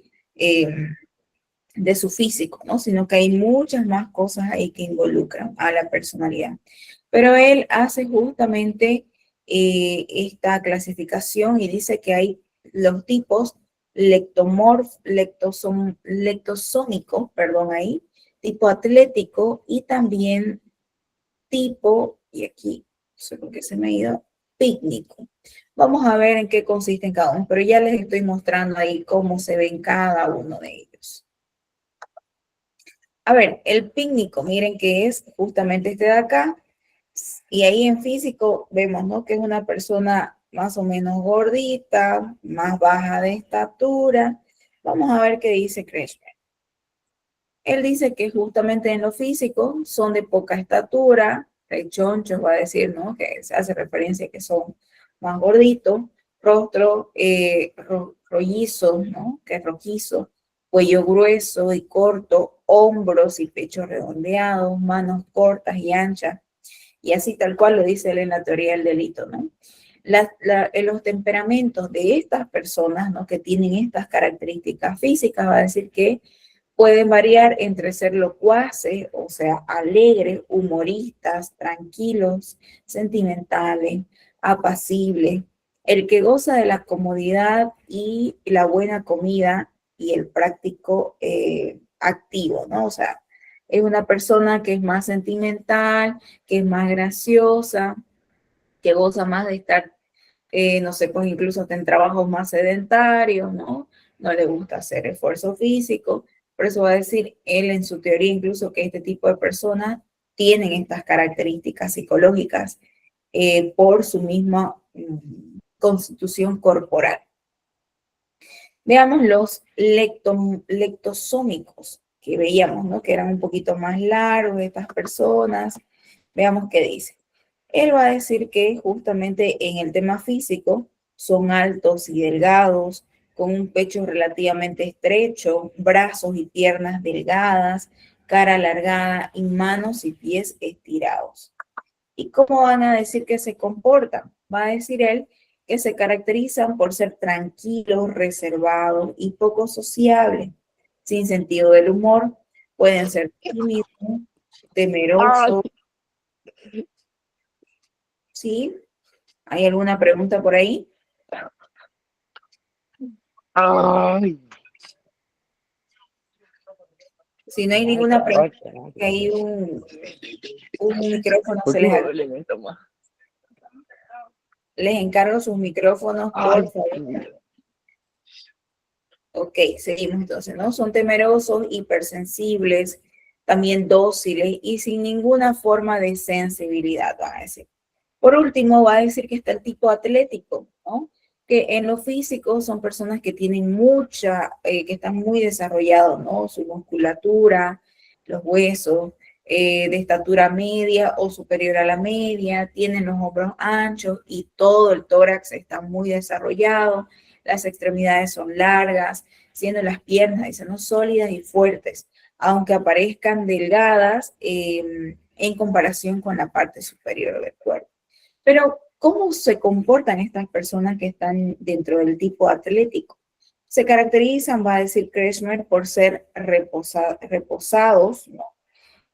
físico, ¿no? Sino que hay muchas más cosas ahí que involucran a la personalidad. Pero él hace justamente esta clasificación y dice que hay los tipos lectosómico, perdón, ahí, tipo atlético y también tipo, y aquí, no sé por qué se me ha ido, pícnico. Vamos a ver en qué consiste en cada uno, pero ya les estoy mostrando ahí cómo se ven cada uno de ellos. A ver, el pícnico, miren que es justamente este de acá, Y ahí en físico vemos, ¿no? Que es una persona más o menos gordita, más baja de estatura. Vamos a ver qué dice Kretschmer. Él dice que justamente en lo físico son de poca estatura, rechonchos, va a decir, ¿no? Que se hace referencia a que son más gorditos, rostro rollizo, ¿no? Que es rojizo, cuello grueso y corto, hombros y pechos redondeados, manos cortas y anchas, y así tal cual lo dice él en la teoría del delito, ¿no? En los temperamentos de estas personas, ¿no? Que tienen estas características físicas, va a decir que pueden variar entre ser locuaces, o sea, alegres, humoristas, tranquilos, sentimentales, apacibles, el que goza de la comodidad y la buena comida y el práctico activo, ¿no? O sea, es una persona que es más sentimental, que es más graciosa, que goza más de estar, no sé, pues incluso hasta en trabajos más sedentarios, ¿no? No le gusta hacer esfuerzo físico. Por eso va a decir él en su teoría incluso que este tipo de personas tienen estas características psicológicas por su misma constitución corporal. Veamos los lectosómicos que veíamos, ¿no? Que eran un poquito más largos de estas personas. Veamos qué dice. Él va a decir que justamente en el tema físico son altos y delgados, con un pecho relativamente estrecho, brazos y piernas delgadas, cara alargada y manos y pies estirados. ¿Y cómo van a decir que se comportan? Va a decir él que se caracterizan por ser tranquilos, reservados y poco sociables, sin sentido del humor, pueden ser tímidos, temerosos. ¿Sí? ¿Hay alguna pregunta por ahí? Si no hay ninguna pregunta, hay un micrófono, les encargo sus micrófonos, por favor. Ok, seguimos entonces, ¿no? Son temerosos, hipersensibles, también dóciles y sin ninguna forma de sensibilidad, van a decir. Por último, va a decir que está el tipo atlético, ¿no? Que en lo físico son personas que tienen que están muy desarrollados, ¿no? Su musculatura, los huesos, de estatura media o superior a la media, tienen los hombros anchos y todo el tórax está muy desarrollado, las extremidades son largas, siendo las piernas, dicen, ¿no? Sólidas y fuertes, aunque aparezcan delgadas en comparación con la parte superior del cuerpo. Pero, ¿cómo se comportan estas personas que están dentro del tipo atlético? Se caracterizan, va a decir Kretschmer, por ser reposados, ¿no?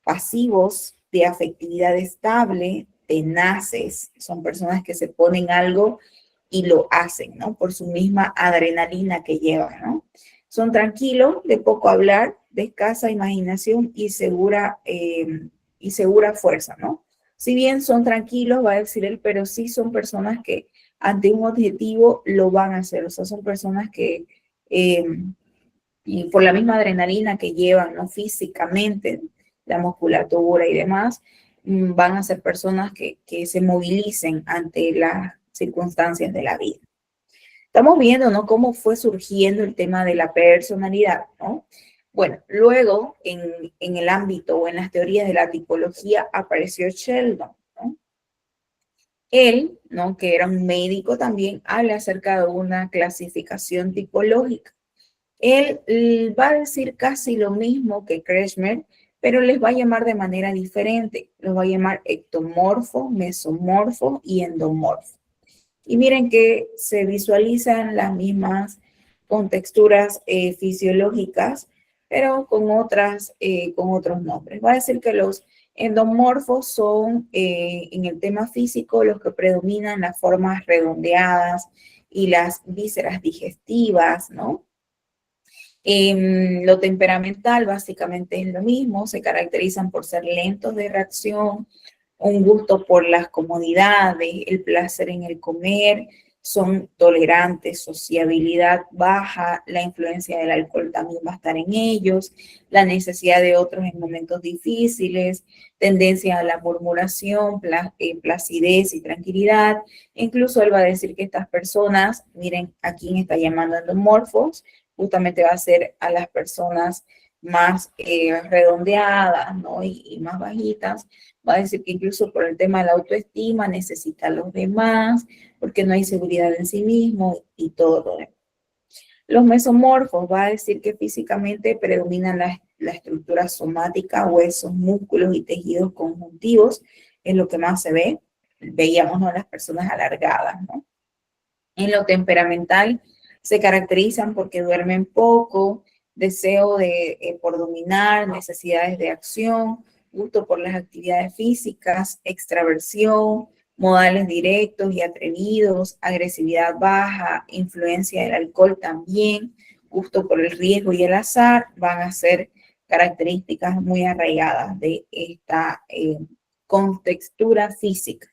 Pasivos, de afectividad estable, tenaces. Son personas que se ponen algo y lo hacen, ¿no? Por su misma adrenalina que llevan, ¿no? Son tranquilos, de poco hablar, de escasa imaginación y segura fuerza, ¿no? Si bien son tranquilos, va a decir él, pero sí son personas que ante un objetivo lo van a hacer. O sea, son personas que y por la misma adrenalina que llevan, ¿no? Físicamente, la musculatura y demás, van a ser personas que se movilicen ante las circunstancias de la vida. Estamos viendo, ¿no? Cómo fue surgiendo el tema de la personalidad, ¿no? Bueno, luego en el ámbito o en las teorías de la tipología apareció Sheldon, ¿no? Él, ¿no? Que era un médico también, habla acerca de una clasificación tipológica. Él va a decir casi lo mismo que Kretschmer, pero les va a llamar de manera diferente. Los va a llamar ectomorfo, mesomorfo y endomorfo. Y miren que se visualizan las mismas contexturas fisiológicas, pero con otros nombres. Va a decir que los endomorfos son, en el tema físico, los que predominan las formas redondeadas y las vísceras digestivas, ¿no? Lo temperamental básicamente es lo mismo, se caracterizan por ser lentos de reacción, un gusto por las comodidades, el placer en el comer, son tolerantes, sociabilidad baja, la influencia del alcohol también va a estar en ellos, la necesidad de otros en momentos difíciles, tendencia a la murmuración, placidez y tranquilidad. Incluso él va a decir que estas personas, miren a quién está llamando endomorfos, justamente va a ser a las personas más redondeadas, ¿no? Y más bajitas. Va a decir que incluso por el tema de la autoestima necesita a los demás, porque no hay seguridad en sí mismo y todo lo demás. Los mesomorfos va a decir que físicamente predominan la estructura somática, huesos, músculos y tejidos conjuntivos, es lo que más se ve. Veíamos, ¿no?, las personas alargadas, ¿no? En lo temperamental se caracterizan porque duermen poco, deseo por dominar, necesidades de acción, gusto por las actividades físicas, extraversión, modales directos y atrevidos, agresividad baja, influencia del alcohol también, gusto por el riesgo y el azar, van a ser características muy arraigadas de esta contextura física.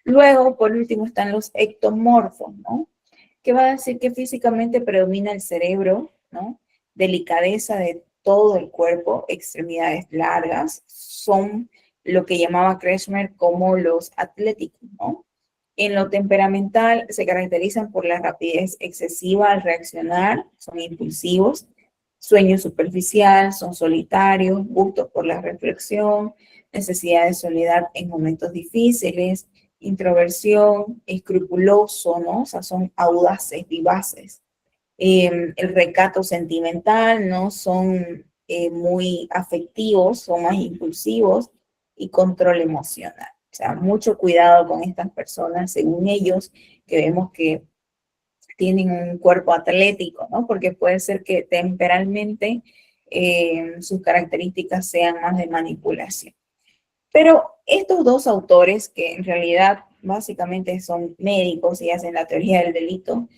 Luego, por último, están los ectomorfos, ¿no? Que va a decir que físicamente predomina el cerebro, ¿no? Delicadeza de todo el cuerpo, extremidades largas, son lo que llamaba Kretschmer como los atléticos, ¿no? En lo temperamental se caracterizan por la rapidez excesiva al reaccionar, son impulsivos, sueño superficial, son solitarios, gusto por la reflexión, necesidad de soledad en momentos difíciles, introversión, escrupuloso, ¿no? O sea, son audaces, vivaces. El recato sentimental, ¿no? Son muy afectivos, son más impulsivos y control emocional. O sea, mucho cuidado con estas personas, según ellos, que vemos que tienen un cuerpo atlético, ¿no? Porque puede ser que temperalmente sus características sean más de manipulación. Pero estos dos autores, que en realidad básicamente son médicos y hacen la teoría del delito,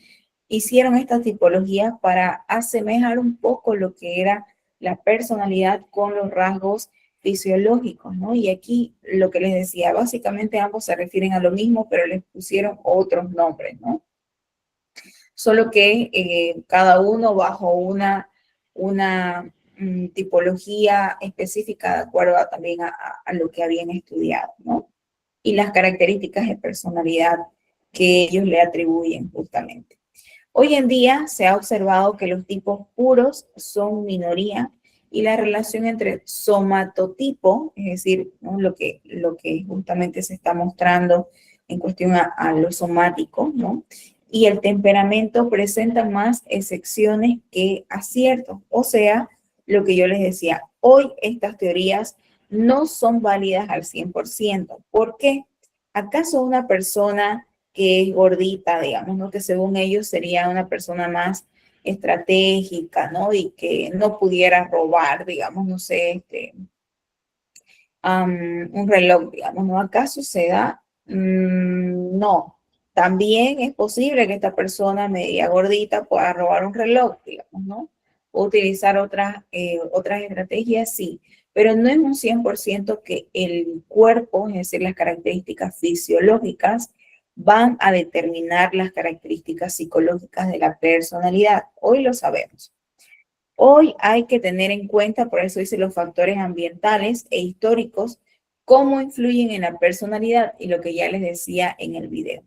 hicieron esta tipología para asemejar un poco lo que era la personalidad con los rasgos fisiológicos, ¿no? Y aquí lo que les decía, básicamente ambos se refieren a lo mismo, pero les pusieron otros nombres, ¿no? Solo que cada uno bajo una tipología específica de acuerdo también a lo que habían estudiado, ¿no? Y las características de personalidad que ellos le atribuyen justamente. Hoy en día se ha observado que los tipos puros son minoría y la relación entre somatotipo, es decir, ¿no?, lo que justamente se está mostrando en cuestión a lo somático, ¿no?, y el temperamento presentan más excepciones que aciertos. O sea, lo que yo les decía, hoy estas teorías no son válidas al 100%. ¿Por qué? ¿Acaso una persona que es gordita, digamos, ¿no?, que según ellos sería una persona más estratégica, ¿no?, y que no pudiera robar, digamos, no sé, un reloj, digamos, ¿no? ¿Acaso se da? No. También es posible que esta persona media gordita pueda robar un reloj, digamos, ¿no? O utilizar otras estrategias, sí. Pero no es un 100% que el cuerpo, es decir, las características fisiológicas, van a determinar las características psicológicas de la personalidad. Hoy lo sabemos. Hoy hay que tener en cuenta, por eso dice, los factores ambientales e históricos, cómo influyen en la personalidad y lo que ya les decía en el video.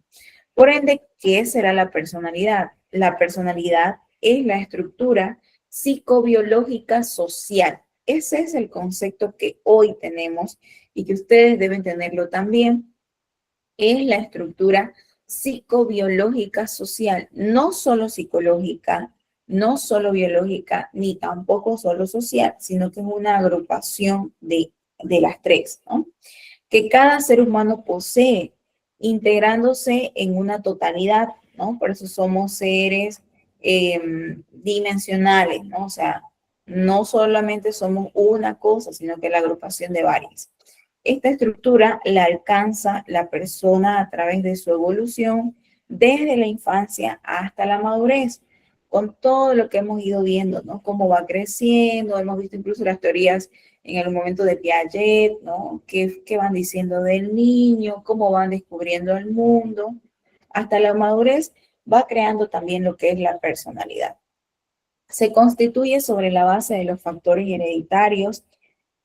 Por ende, ¿qué será la personalidad? La personalidad es la estructura psicobiológica social. Ese es el concepto que hoy tenemos y que ustedes deben tenerlo también. Es la estructura psicobiológica social, no solo psicológica, no solo biológica, ni tampoco solo social, sino que es una agrupación de las tres, ¿no?, que cada ser humano posee, integrándose en una totalidad, ¿no? Por eso somos seres dimensionales, ¿no? O sea, no solamente somos una cosa, sino que la agrupación de varias. Esta estructura la alcanza la persona a través de su evolución desde la infancia hasta la madurez, con todo lo que hemos ido viendo, ¿no? Cómo va creciendo, hemos visto incluso las teorías en el momento de Piaget, ¿no? ¿Qué van diciendo del niño? ¿Cómo van descubriendo el mundo? hasta la madurez, va creando también lo que es la personalidad. Se constituye sobre la base de los factores hereditarios,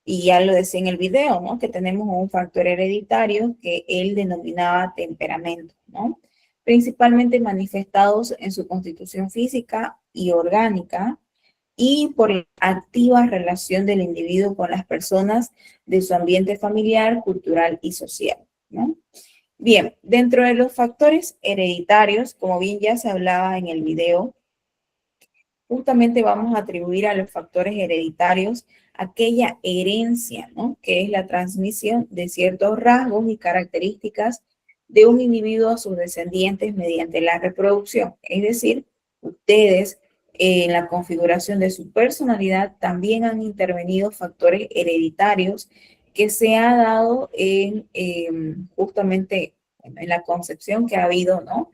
y ya lo decía en el video, ¿no? Que tenemos un factor hereditario que él denominaba temperamento, ¿no? Principalmente manifestados en su constitución física y orgánica y por la activa relación del individuo con las personas de su ambiente familiar, cultural y social, ¿no? Bien, dentro de los factores hereditarios, como bien ya se hablaba en el video, justamente vamos a atribuir a los factores hereditarios aquella herencia, ¿no? Que es la transmisión de ciertos rasgos y características de un individuo a sus descendientes mediante la reproducción. Es decir, ustedes en la configuración de su personalidad también han intervenido factores hereditarios que se ha dado en justamente en la concepción que ha habido, ¿no?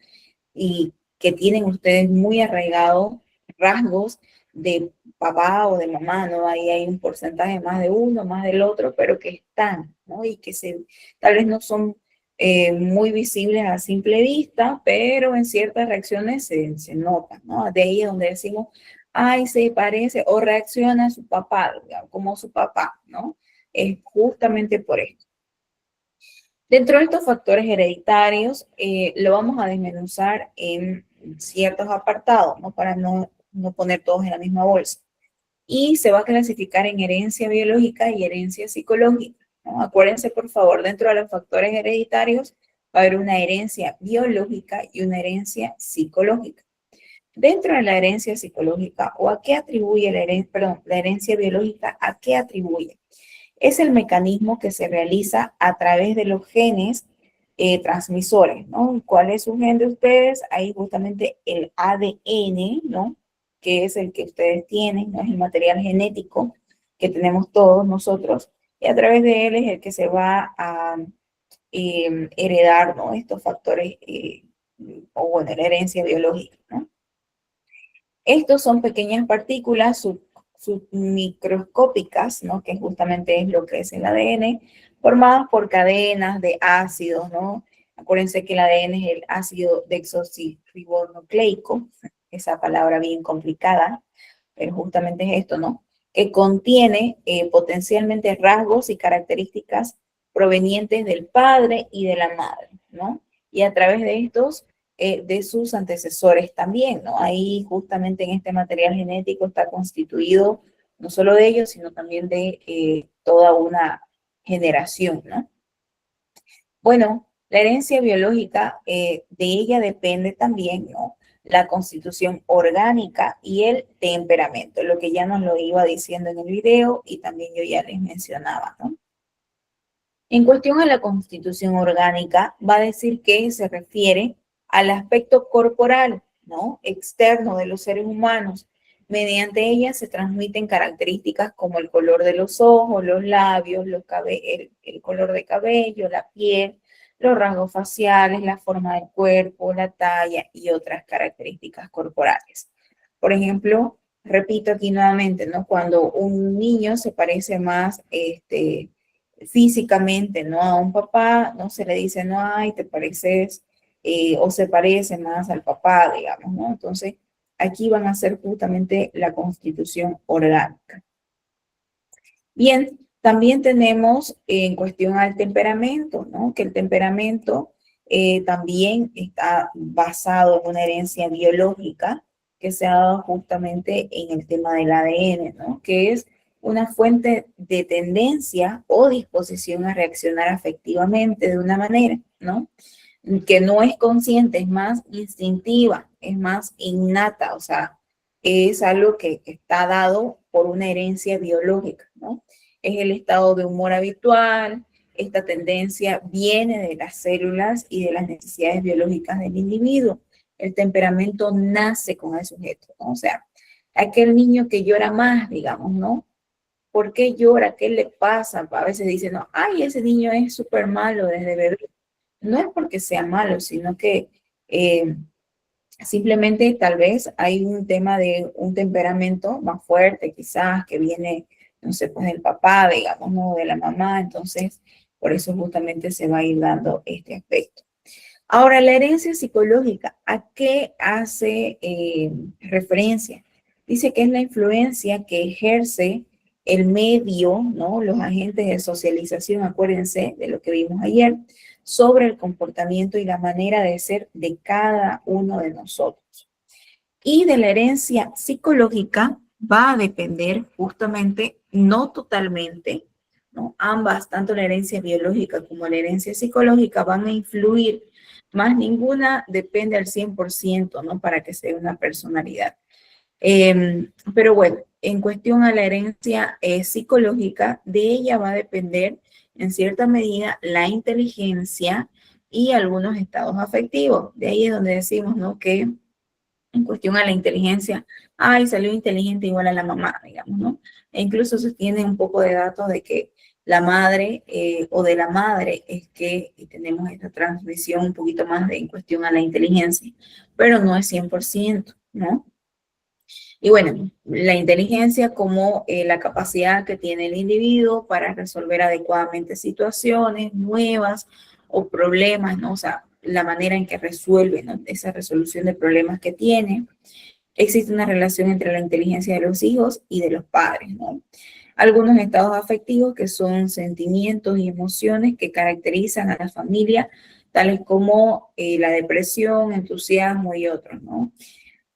Y que tienen ustedes muy arraigados rasgos de papá o de mamá, ¿no? Ahí hay un porcentaje más de uno, más del otro, pero que están, ¿no? Y que tal vez no son muy visibles a simple vista, pero en ciertas reacciones se notan, ¿no? De ahí es donde decimos, ay, se parece o reacciona a su papá, digamos, como su papá, ¿no? Es justamente por esto. Dentro de estos factores hereditarios, lo vamos a desmenuzar en ciertos apartados, ¿no? Para no poner todos en la misma bolsa. Y se va a clasificar en herencia biológica y herencia psicológica, ¿no? Acuérdense, por favor, dentro de los factores hereditarios va a haber una herencia biológica y una herencia psicológica. Dentro de la herencia psicológica, ¿o a qué atribuye la herencia biológica? ¿A qué atribuye? Es el mecanismo que se realiza a través de los genes transmisores, ¿no? ¿Cuál es su gen de ustedes? Ahí justamente el ADN, ¿no? Que es el que ustedes tienen, ¿no? Es el material genético que tenemos todos nosotros, y a través de él es el que se va a heredar, ¿no? Estos factores, o bueno, la herencia biológica, ¿no? Estos son pequeñas partículas submicroscópicas, ¿no? Que justamente es lo que es el ADN, formadas por cadenas de ácidos, ¿no? Acuérdense que el ADN es el ácido desoxirribonucleico, esa palabra bien complicada, pero justamente es esto, ¿no? Que contiene potencialmente rasgos y características provenientes del padre y de la madre, ¿no? Y a través de estos de sus antecesores también, ¿no? Ahí justamente en este material genético está constituido no solo de ellos, sino también de toda una generación, ¿no? Bueno, la herencia biológica, de ella depende también, ¿no? La constitución orgánica y el temperamento, lo que ya nos lo iba diciendo en el video y también yo ya les mencionaba, ¿no? En cuestión a la constitución orgánica, va a decir que se refiere al aspecto corporal, ¿no? Externo de los seres humanos. Mediante ella se transmiten características como el color de los ojos, los labios, el color de cabello, la piel, los rasgos faciales, la forma del cuerpo, la talla y otras características corporales. Por ejemplo, repito aquí nuevamente, ¿no? Cuando un niño se parece más, físicamente, ¿no? A un papá, no se le dice, no, ay, te pareces, o se parece más al papá, digamos, ¿no? Entonces, aquí van a ser justamente la constitución orgánica. Bien, también tenemos en cuestión al temperamento, ¿no? Que el temperamento también está basado en una herencia biológica que se ha dado justamente en el tema del ADN, ¿no? Que es una fuente de tendencia o disposición a reaccionar afectivamente de una manera, ¿no? Que no es consciente, es más instintiva, es más innata, o sea, es algo que está dado por una herencia biológica, ¿no? Es el estado de humor habitual, esta tendencia viene de las células y de las necesidades biológicas del individuo. El temperamento nace con el sujeto, ¿no? O sea, aquel niño que llora más, digamos, ¿no? ¿Por qué llora? ¿Qué le pasa? A veces dicen, no, ay, ese niño es súper malo desde bebé. No es porque sea malo, sino que simplemente tal vez hay un tema de un temperamento más fuerte, quizás, que viene, no sé, pues del papá, digamos, no de la mamá. Entonces, por eso justamente se va a ir dando este aspecto. Ahora, la herencia psicológica, ¿a qué hace referencia? Dice que es la influencia que ejerce el medio, ¿no? Los agentes de socialización, acuérdense de lo que vimos ayer, sobre el comportamiento y la manera de ser de cada uno de nosotros. Y de la herencia psicológica va a depender justamente, no totalmente, ¿no? Ambas, tanto la herencia biológica como la herencia psicológica, van a influir, más ninguna depende al 100%, ¿no? Para que sea una personalidad. Pero bueno, en cuestión a la herencia psicológica, de ella va a depender en cierta medida la inteligencia y algunos estados afectivos. De ahí es donde decimos, ¿no? Que en cuestión a la inteligencia, ay, salió inteligente igual a la mamá, digamos, ¿no? E incluso se tiene un poco de datos de que la madre o de la madre es que tenemos esta transmisión un poquito más de en cuestión a la inteligencia, pero no es 100%, ¿no? Y bueno, la inteligencia como la capacidad que tiene el individuo para resolver adecuadamente situaciones nuevas o problemas, ¿no? O sea, la manera en que resuelve, ¿no? Esa resolución de problemas que tiene. Existe una relación entre la inteligencia de los hijos y de los padres, ¿no? Algunos estados afectivos que son sentimientos y emociones que caracterizan a la familia, tales como la depresión, entusiasmo y otros, ¿no?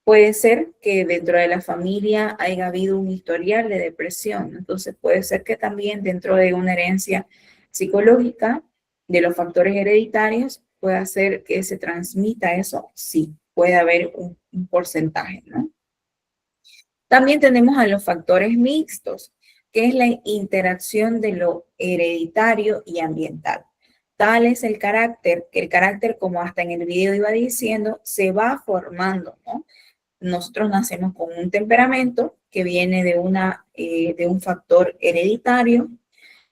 Puede ser que dentro de la familia haya habido un historial de depresión, entonces puede ser que también dentro de una herencia psicológica de los factores hereditarios pueda ser que se transmita eso, sí, puede haber un porcentaje, ¿no? También tenemos a los factores mixtos, que es la interacción de lo hereditario y ambiental. Tal es el carácter, que el carácter, como hasta en el video iba diciendo, se va formando, ¿no? Nosotros nacemos con un temperamento que viene de un factor hereditario,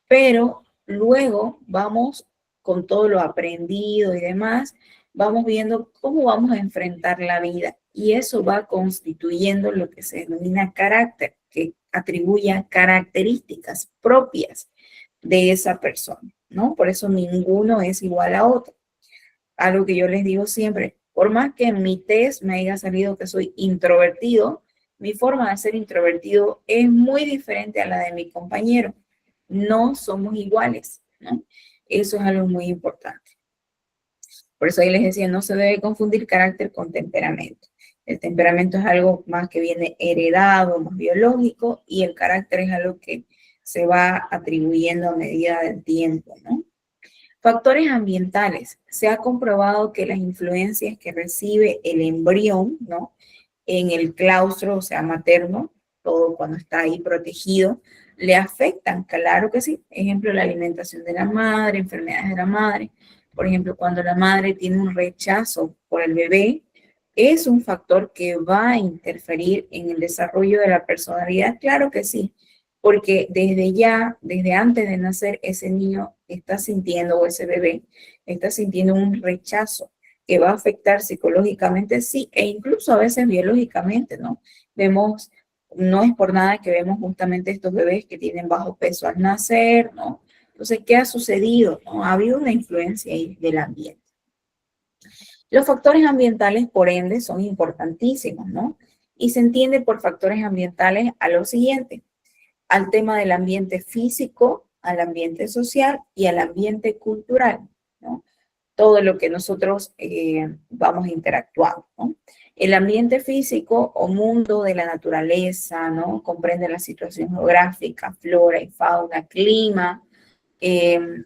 pero luego vamos con todo lo aprendido y demás, vamos viendo cómo vamos a enfrentar la vida y eso va constituyendo lo que se denomina carácter, que atribuye características propias de esa persona, ¿no? Por eso ninguno es igual a otro. Algo que yo les digo siempre, por más que en mi test me haya salido que soy introvertido, mi forma de ser introvertido es muy diferente a la de mi compañero. No somos iguales, ¿no? Eso es algo muy importante. Por eso ahí les decía, no se debe confundir carácter con temperamento. El temperamento es algo más que viene heredado, más biológico, y el carácter es algo que se va atribuyendo a medida del tiempo, ¿no? Factores ambientales. Se ha comprobado que las influencias que recibe el embrión, ¿no? En el claustro, o sea, materno, todo cuando está ahí protegido, le afectan, claro que sí. Ejemplo, la alimentación de la madre, enfermedades de la madre. Por ejemplo, cuando la madre tiene un rechazo por el bebé, es un factor que va a interferir en el desarrollo de la personalidad, claro que sí, porque desde ya, desde antes de nacer, ese niño está sintiendo, o ese bebé, está sintiendo un rechazo que va a afectar psicológicamente, sí, e incluso a veces biológicamente, ¿no? Vemos, no es por nada que vemos justamente estos bebés que tienen bajo peso al nacer, ¿no? Entonces, ¿qué ha sucedido? ¿No? Ha habido una influencia ahí del ambiente. Los factores ambientales, por ende, son importantísimos, ¿no? Y se entiende por factores ambientales a lo siguiente: al tema del ambiente físico, al ambiente social y al ambiente cultural, ¿no? Todo lo que nosotros vamos interactuando, ¿no? El ambiente físico o mundo de la naturaleza, ¿no? Comprende la situación geográfica, flora y fauna, clima.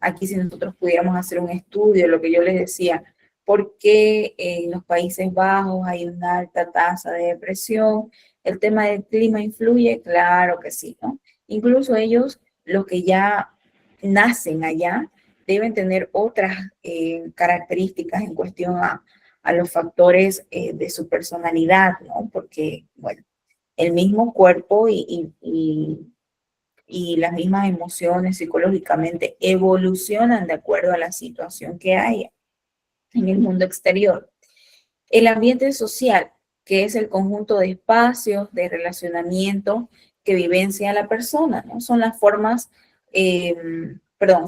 Aquí si nosotros pudiéramos hacer un estudio, lo que yo les decía, ¿por qué en los Países Bajos hay una alta tasa de depresión? ¿El tema del clima influye? Claro que sí, ¿no? Incluso ellos, los que ya nacen allá, deben tener otras características en cuestión a los factores de su personalidad, ¿no? Porque, bueno, el mismo cuerpo y las mismas emociones psicológicamente evolucionan de acuerdo a la situación que haya en el mundo exterior. El ambiente social, que es el conjunto de espacios de relacionamiento que vivencia la persona, ¿no? Son las formas,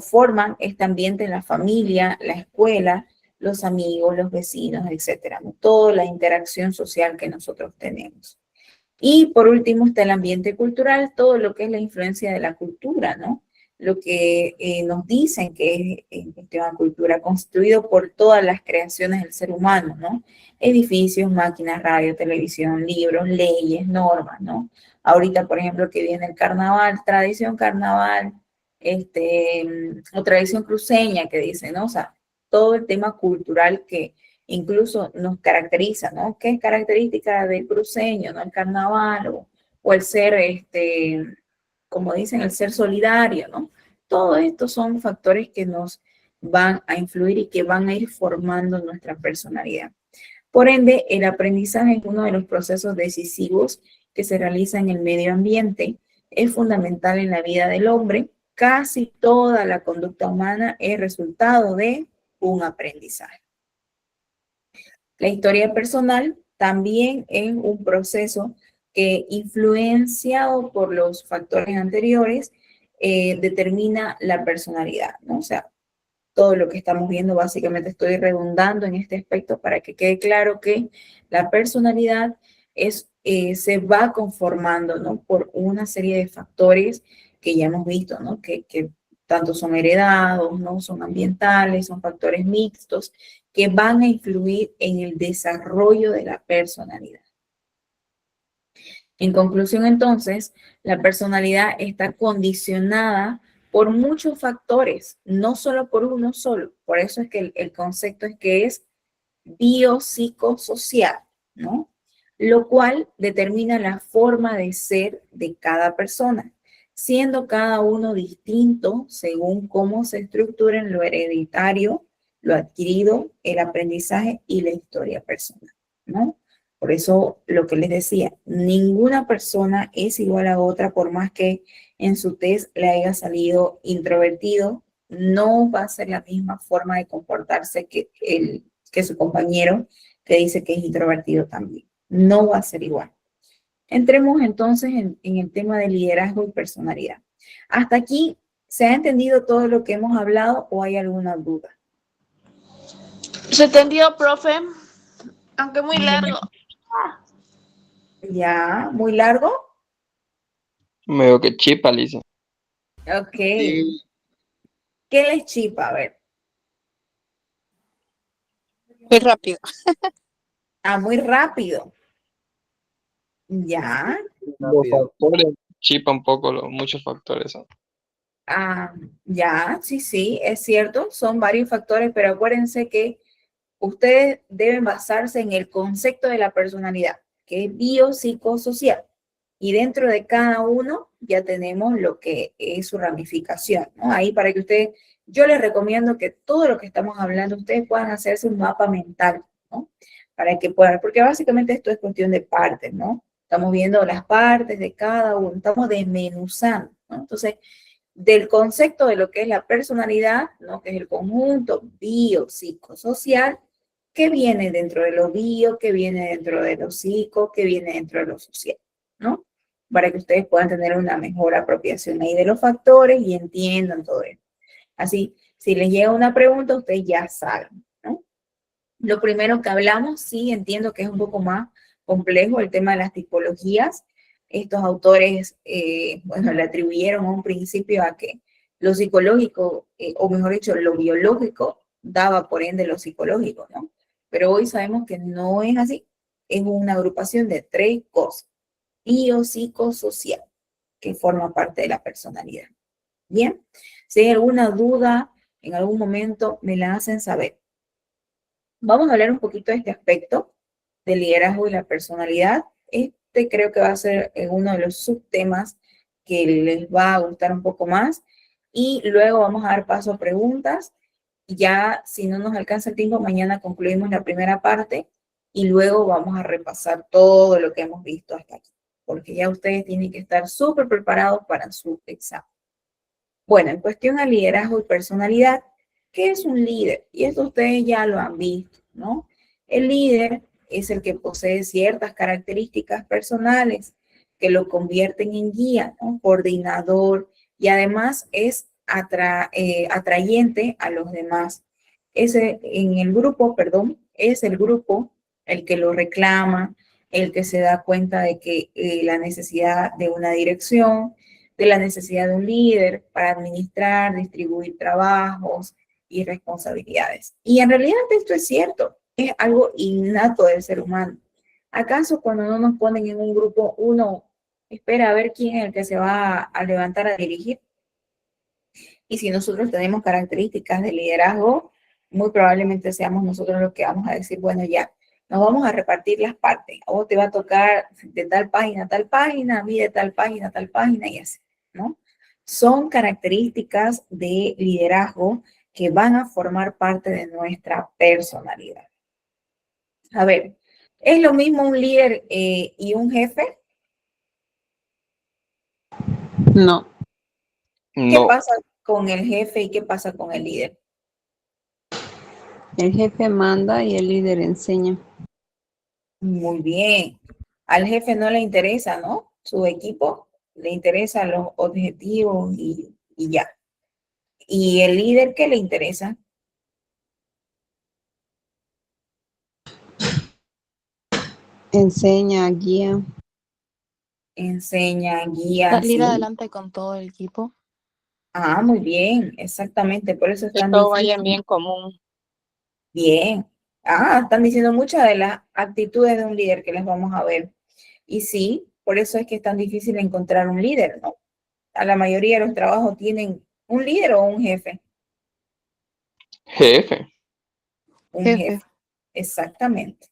forman este ambiente en la familia, la escuela, los amigos, los vecinos, etcétera, ¿no? Toda la interacción social que nosotros tenemos. Y por último está el ambiente cultural, todo lo que es la influencia de la cultura, ¿no? Lo que nos dicen que es en cuestión de cultura, constituido por todas las creaciones del ser humano, ¿no? Edificios, máquinas, radio, televisión, libros, leyes, normas, ¿no? Ahorita, por ejemplo, que viene el carnaval, tradición carnaval, o tradición cruceña que dicen, ¿no? O sea, todo el tema cultural que incluso nos caracteriza, ¿no? ¿Qué es característica del cruceño, ¿no? El carnaval o el ser, como dicen, el ser solidario, ¿no? Todo esto son factores que nos van a influir y que van a ir formando nuestra personalidad. Por ende, el aprendizaje es uno de los procesos decisivos que se realiza en el medio ambiente. Es fundamental en la vida del hombre. Casi toda la conducta humana es resultado de un aprendizaje. La historia personal también es un proceso que, influenciado por los factores anteriores, determina la personalidad, ¿no? O sea, todo lo que estamos viendo, básicamente estoy redundando en este aspecto para que quede claro que la personalidad se va conformando, ¿no? Por una serie de factores que ya hemos visto, ¿no? Que tanto son heredados, ¿no? Son ambientales, son factores mixtos que van a influir en el desarrollo de la personalidad. En conclusión, entonces, la personalidad está condicionada por muchos factores, no solo por uno solo. Por eso es que el concepto es que es biopsicosocial, ¿no? Lo cual determina la forma de ser de cada persona, siendo cada uno distinto según cómo se estructura en lo hereditario, lo adquirido, el aprendizaje y la historia personal, ¿no? Por eso lo que les decía, ninguna persona es igual a otra, por más que en su test le haya salido introvertido, no va a ser la misma forma de comportarse que su compañero que dice que es introvertido también. No va a ser igual. Entremos entonces en el tema de liderazgo y personalidad. Hasta aquí, ¿se ha entendido todo lo que hemos hablado o hay alguna duda? Se entendió, profe, aunque muy largo. Ya, muy largo. Me veo que chipa, Lisa. Ok. ¿Qué les chipa? A ver. Muy rápido. Muy rápido. Ya. Los factores chipa un poco, muchos factores son. Ya, sí, es cierto. Son varios factores, pero acuérdense que ustedes deben basarse en el concepto de la personalidad, que es biopsicosocial. Y dentro de cada uno ya tenemos lo que es su ramificación, ¿no? Ahí para que ustedes, yo les recomiendo que todo lo que estamos hablando, ustedes puedan hacerse un mapa mental, ¿no? Para que puedan, porque básicamente esto es cuestión de partes, ¿no? Estamos viendo las partes de cada uno, estamos desmenuzando, ¿no? Entonces, del concepto de lo que es la personalidad, ¿no? Que es el conjunto biopsicosocial, que viene dentro de lo bio, que viene dentro de lo psico, que viene dentro de lo social, ¿no? Para que ustedes puedan tener una mejor apropiación ahí de los factores y entiendan todo esto. Así, si les llega una pregunta, ustedes ya saben, ¿no? Lo primero que hablamos, sí, entiendo que es un poco más complejo el tema de las tipologías. Estos autores, bueno, le atribuyeron a un principio a que lo psicológico, o mejor dicho, lo biológico, daba por ende lo psicológico, ¿no? Pero hoy sabemos que no es así. Es una agrupación de 3 cosas. Biopsicosocial, que forma parte de la personalidad. Bien, si hay alguna duda, en algún momento me la hacen saber. Vamos a hablar un poquito de este aspecto del liderazgo y la personalidad. Creo que va a ser uno de los subtemas que les va a gustar un poco más. Y luego vamos a dar paso a preguntas. Ya, si no nos alcanza el tiempo, mañana concluimos la primera parte y luego vamos a repasar todo lo que hemos visto hasta aquí, porque ya ustedes tienen que estar súper preparados para su examen. Bueno, en cuestión a liderazgo y personalidad, ¿qué es un líder? Y esto ustedes ya lo han visto, ¿no? El líder es el que posee ciertas características personales que lo convierten en guía, ¿no? Coordinador, y además es atrayente a los demás. en el grupo, perdón, es el grupo el que lo reclama, el que se da cuenta de que la necesidad de una dirección, de la necesidad de un líder para administrar, distribuir trabajos y responsabilidades. Y en realidad esto es cierto, es algo innato del ser humano. ¿Acaso cuando no nos ponen en un grupo, uno espera a ver quién es el que se va a levantar a dirigir? Y si nosotros tenemos características de liderazgo, muy probablemente seamos nosotros los que vamos a decir, bueno, ya, nos vamos a repartir las partes. A vos te va a tocar de tal página a tal página, a mí de tal página a tal página y así, ¿no? Son características de liderazgo que van a formar parte de nuestra personalidad. A ver, ¿es lo mismo un líder y un jefe? No. ¿Qué No, pasa con el jefe y qué pasa con el líder? El jefe manda y el líder enseña. Muy bien. Al jefe no le interesa, ¿no? Su equipo le interesan los objetivos y ya. ¿Y el líder qué le interesa? Enseña, guía. Enseña, guía, Salir sí. adelante con todo el equipo, Ah, muy bien, exactamente. Por eso es que tan todo vaya en difícil. bien común. Bien. Ah, están diciendo muchas de las actitudes de un líder que les vamos a ver. Y sí, por eso es que es tan difícil encontrar un líder, ¿no? A la mayoría de los trabajos tienen un líder o un jefe. jefe. Un Jefe. jefe, exactamente.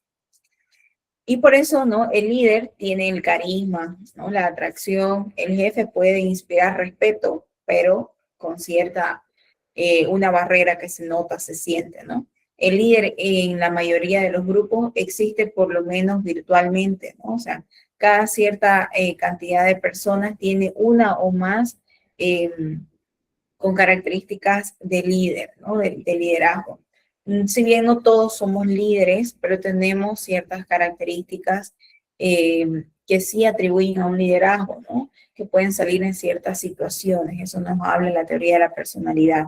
Y por eso, ¿no? El líder tiene el carisma, ¿no? La atracción. El jefe puede inspirar respeto, pero con cierta, una barrera que se nota, se siente, ¿no? El líder en la mayoría de los grupos existe por lo menos virtualmente, ¿no? O sea, cada cierta cantidad de personas tiene una o más con características de líder, ¿no? De liderazgo. Si bien no todos somos líderes, pero tenemos ciertas características que sí atribuyen a un liderazgo, ¿no? Que pueden salir en ciertas situaciones. Eso nos habla la teoría de la personalidad.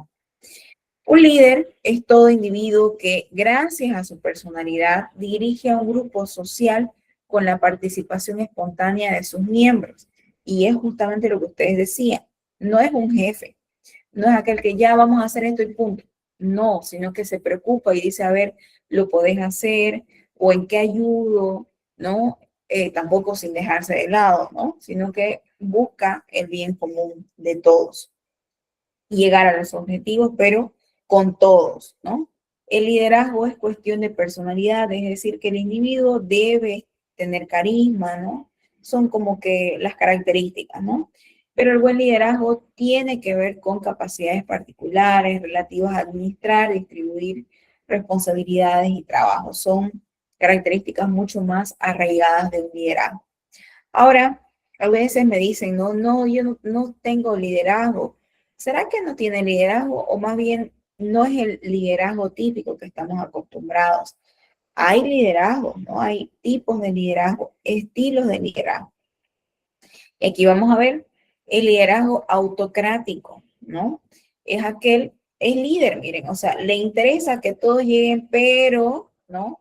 Un líder es todo individuo que, gracias a su personalidad, dirige a un grupo social con la participación espontánea de sus miembros. Y es justamente lo que ustedes decían. No es un jefe, no es aquel que ya vamos a hacer esto y punto. No, sino que se preocupa y dice, a ver, lo podés hacer o en qué ayudo, ¿no? Tampoco sin dejarse de lado, ¿no? Sino que busca el bien común de todos y llegar a los objetivos, pero con todos, ¿no? El liderazgo es cuestión de personalidad, es decir, que el individuo debe tener carisma, ¿no? Son como que las características, ¿no? Pero el buen liderazgo tiene que ver con capacidades particulares relativas a administrar, distribuir responsabilidades y trabajo. Son características mucho más arraigadas de un liderazgo. Ahora, a veces me dicen, no, yo no tengo liderazgo. ¿Será que no tiene liderazgo o más bien no es el liderazgo típico que estamos acostumbrados? Hay liderazgo, ¿no? Hay tipos de liderazgo, estilos de liderazgo. Y aquí vamos a ver el liderazgo autocrático, ¿no? Es líder, miren, o sea, le interesa que todos lleguen, pero, ¿no?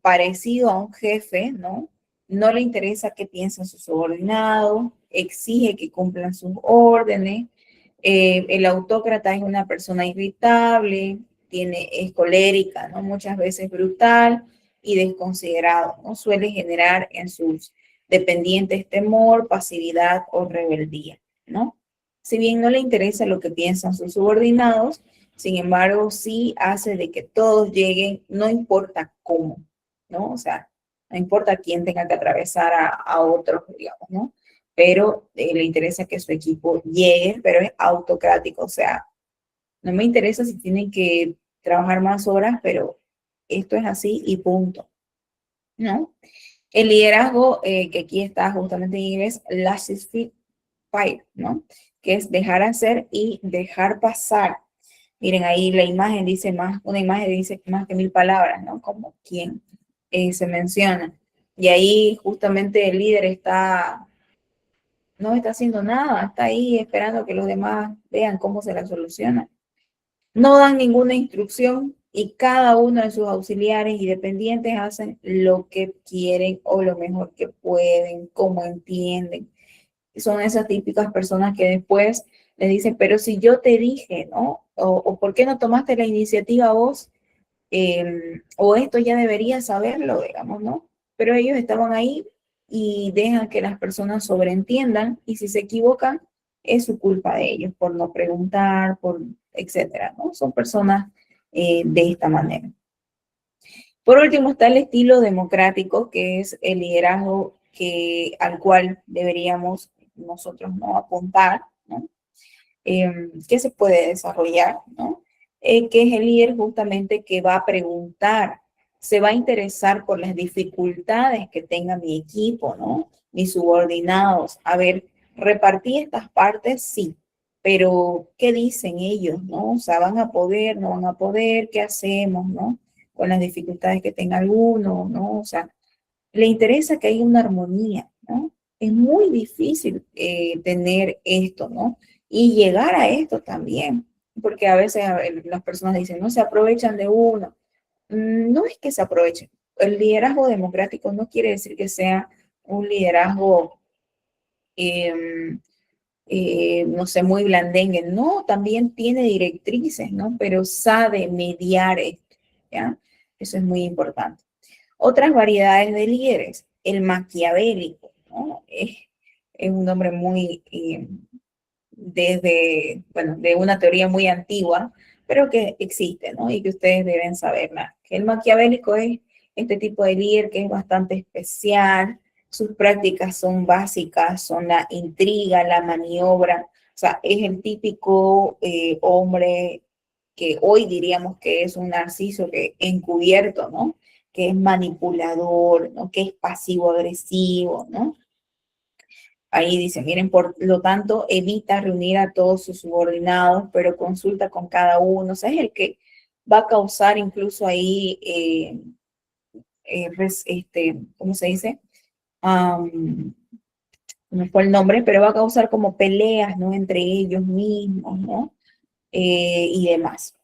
Parecido a un jefe, ¿no? No le interesa qué piensan sus subordinados, exige que cumplan sus órdenes. El autócrata es una persona irritable, es colérica, ¿no? Muchas veces brutal y desconsiderado, ¿no? Suele generar en sus dependientes temor, pasividad o rebeldía, ¿no? Si bien no le interesa lo que piensan sus subordinados, sin embargo, sí hace de que todos lleguen, no importa cómo, ¿no? O sea, no importa quién tenga que atravesar a otros, digamos, ¿no? Pero le interesa que su equipo llegue, pero es autocrático, o sea, no me interesa si tienen que trabajar más horas, pero esto es así y punto, ¿no? El liderazgo, que aquí está justamente en inglés, laissez faire, ¿no? Que es dejar hacer y dejar pasar. Miren, ahí la imagen dice más, una imagen dice más que 1000 palabras, ¿no? Como quien se menciona. Y ahí justamente el líder no está haciendo nada, está ahí esperando que los demás vean cómo se la soluciona. No dan ninguna instrucción y cada uno de sus auxiliares y dependientes hacen lo que quieren o lo mejor que pueden, como entienden. Son esas típicas personas que después le dicen, pero si yo te dije, ¿no? O ¿por qué no tomaste la iniciativa vos? O esto ya deberías saberlo, digamos, ¿no? Pero ellos estaban ahí y dejan que las personas sobreentiendan y si se equivocan es su culpa de ellos por no preguntar, por etcétera, ¿no? Son personas de esta manera. Por último está el estilo democrático, que es el liderazgo al cual deberíamos nosotros no apuntar, ¿no? Que se puede desarrollar, ¿no? Que es el líder justamente que va a preguntar, se va a interesar por las dificultades que tenga mi equipo, ¿no? Mis subordinados. A ver, repartí estas partes, sí, pero ¿qué dicen ellos, no? O sea, ¿van a poder, no van a poder? ¿Qué hacemos, no? Con las dificultades que tenga alguno, ¿no? O sea, le interesa que haya una armonía, ¿no? Es muy difícil tener esto, ¿no? Y llegar a esto también, porque a veces las personas dicen, no se aprovechan de uno. No es que se aprovechen. El liderazgo democrático no quiere decir que sea un liderazgo, no sé, muy blandengue. No, también tiene directrices, ¿no? Pero sabe mediar esto, ¿ya? Eso es muy importante. Otras variedades de líderes, el maquiavélico, ¿no? Es un nombre muy, bueno, de una teoría muy antigua, pero que existe, ¿no? Y que ustedes deben saberla. Que el maquiavélico es este tipo de líder que es bastante especial, sus prácticas son básicas, son la intriga, la maniobra, o sea, es el típico hombre que hoy diríamos que es un narciso que encubierto, ¿no? Que es manipulador, ¿no? Que es pasivo-agresivo, ¿no? Ahí dice, miren, por lo tanto, evita reunir a todos sus subordinados, pero consulta con cada uno. O sea, es el que va a causar incluso ahí, ¿cómo se dice? No fue el nombre, pero va a causar como peleas, ¿no? Entre ellos mismos, ¿no? Y demás.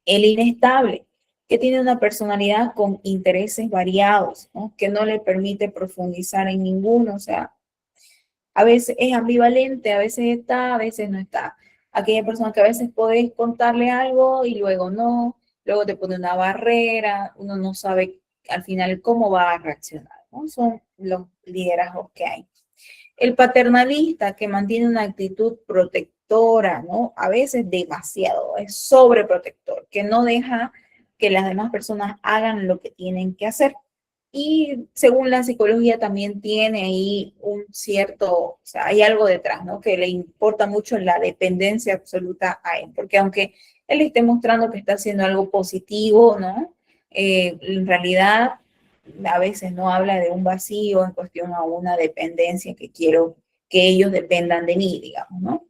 El inestable, que tiene una personalidad con intereses variados, ¿no? Que no le permite profundizar en ninguno, o sea, a veces es ambivalente, a veces está, a veces no está. Aquella persona que a veces podés contarle algo y luego no, luego te pone una barrera, uno no sabe al final cómo va a reaccionar, ¿no? Son los liderazgos que hay. El paternalista que mantiene una actitud protectora, ¿no? A veces demasiado, es sobreprotector, que no deja que las demás personas hagan lo que tienen que hacer. Y según la psicología también tiene ahí un cierto, o sea, hay algo detrás, ¿no? Que le importa mucho la dependencia absoluta a él, porque aunque él esté mostrando que está haciendo algo positivo, ¿no? En realidad a veces no habla de un vacío en cuestión a una dependencia que quiero que ellos dependan de mí, digamos, ¿no?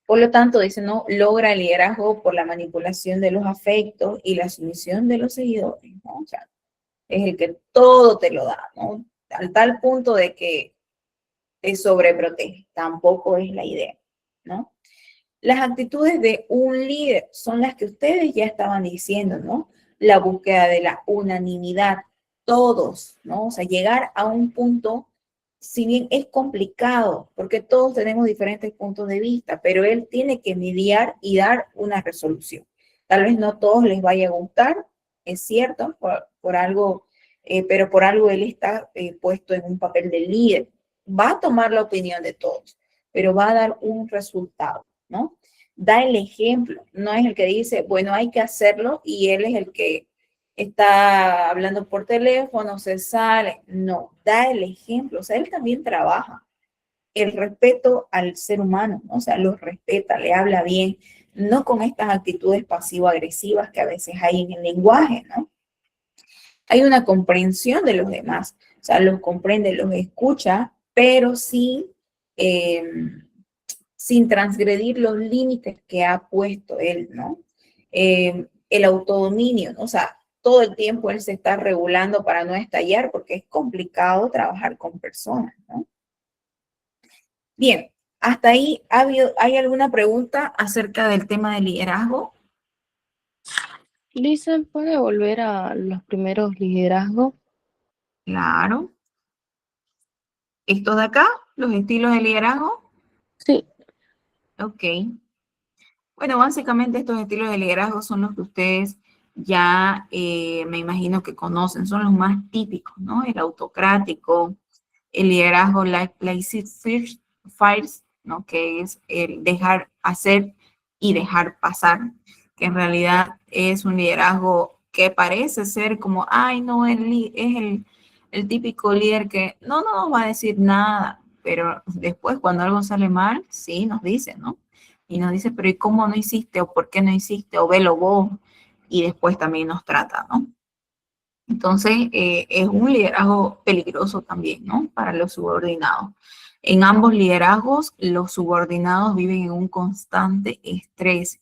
Por lo tanto, dice, no logra el liderazgo por la manipulación de los afectos y la sumisión de los seguidores, ¿no? O sea, es el que todo te lo da, ¿no? Al tal punto de que te sobreprotege. Tampoco es la idea, ¿no? Las actitudes de un líder son las que ustedes ya estaban diciendo, ¿no? La búsqueda de la unanimidad, todos, ¿no? O sea, llegar a un punto, si bien es complicado, porque todos tenemos diferentes puntos de vista, pero él tiene que mediar y dar una resolución. Tal vez no a todos les vaya a gustar, es cierto, por algo, pero por algo él está puesto en un papel de líder. Va a tomar la opinión de todos, pero va a dar un resultado, ¿no? Da el ejemplo, no es el que dice, bueno, hay que hacerlo y él es el que está hablando por teléfono, se sale. No, da el ejemplo, o sea, él también trabaja. El respeto al ser humano, ¿no? O sea, lo respeta, le habla bien, no con estas actitudes pasivo-agresivas que a veces hay en el lenguaje, ¿no? Hay una comprensión de los demás, o sea, los comprende, los escucha, pero sí, sin transgredir los límites que ha puesto él, ¿no? El autodominio, ¿no? O sea, todo el tiempo él se está regulando para no estallar porque es complicado trabajar con personas, ¿no? Bien, ¿Hasta ahí hay alguna pregunta acerca del tema del liderazgo? Lisa, ¿puede volver a los primeros liderazgos? Claro. ¿Esto de acá? ¿Los estilos de liderazgo? Sí. Ok. Bueno, básicamente estos estilos de liderazgo son los que ustedes ya me imagino que conocen, son los más típicos, ¿no? El autocrático, el liderazgo laissez-faire, ¿no? Que es el dejar hacer y dejar pasar, que en realidad es un liderazgo que parece ser como, ay, no, es el típico líder que no nos va a decir nada, pero después cuando algo sale mal, sí, nos dice, ¿no? Y nos dice, pero ¿y cómo no hiciste? ¿O por qué no hiciste? O velo vos. Y después también nos trata, ¿no? Entonces, es un liderazgo peligroso también, ¿no? Para los subordinados. En ambos liderazgos, los subordinados viven en un constante estrés.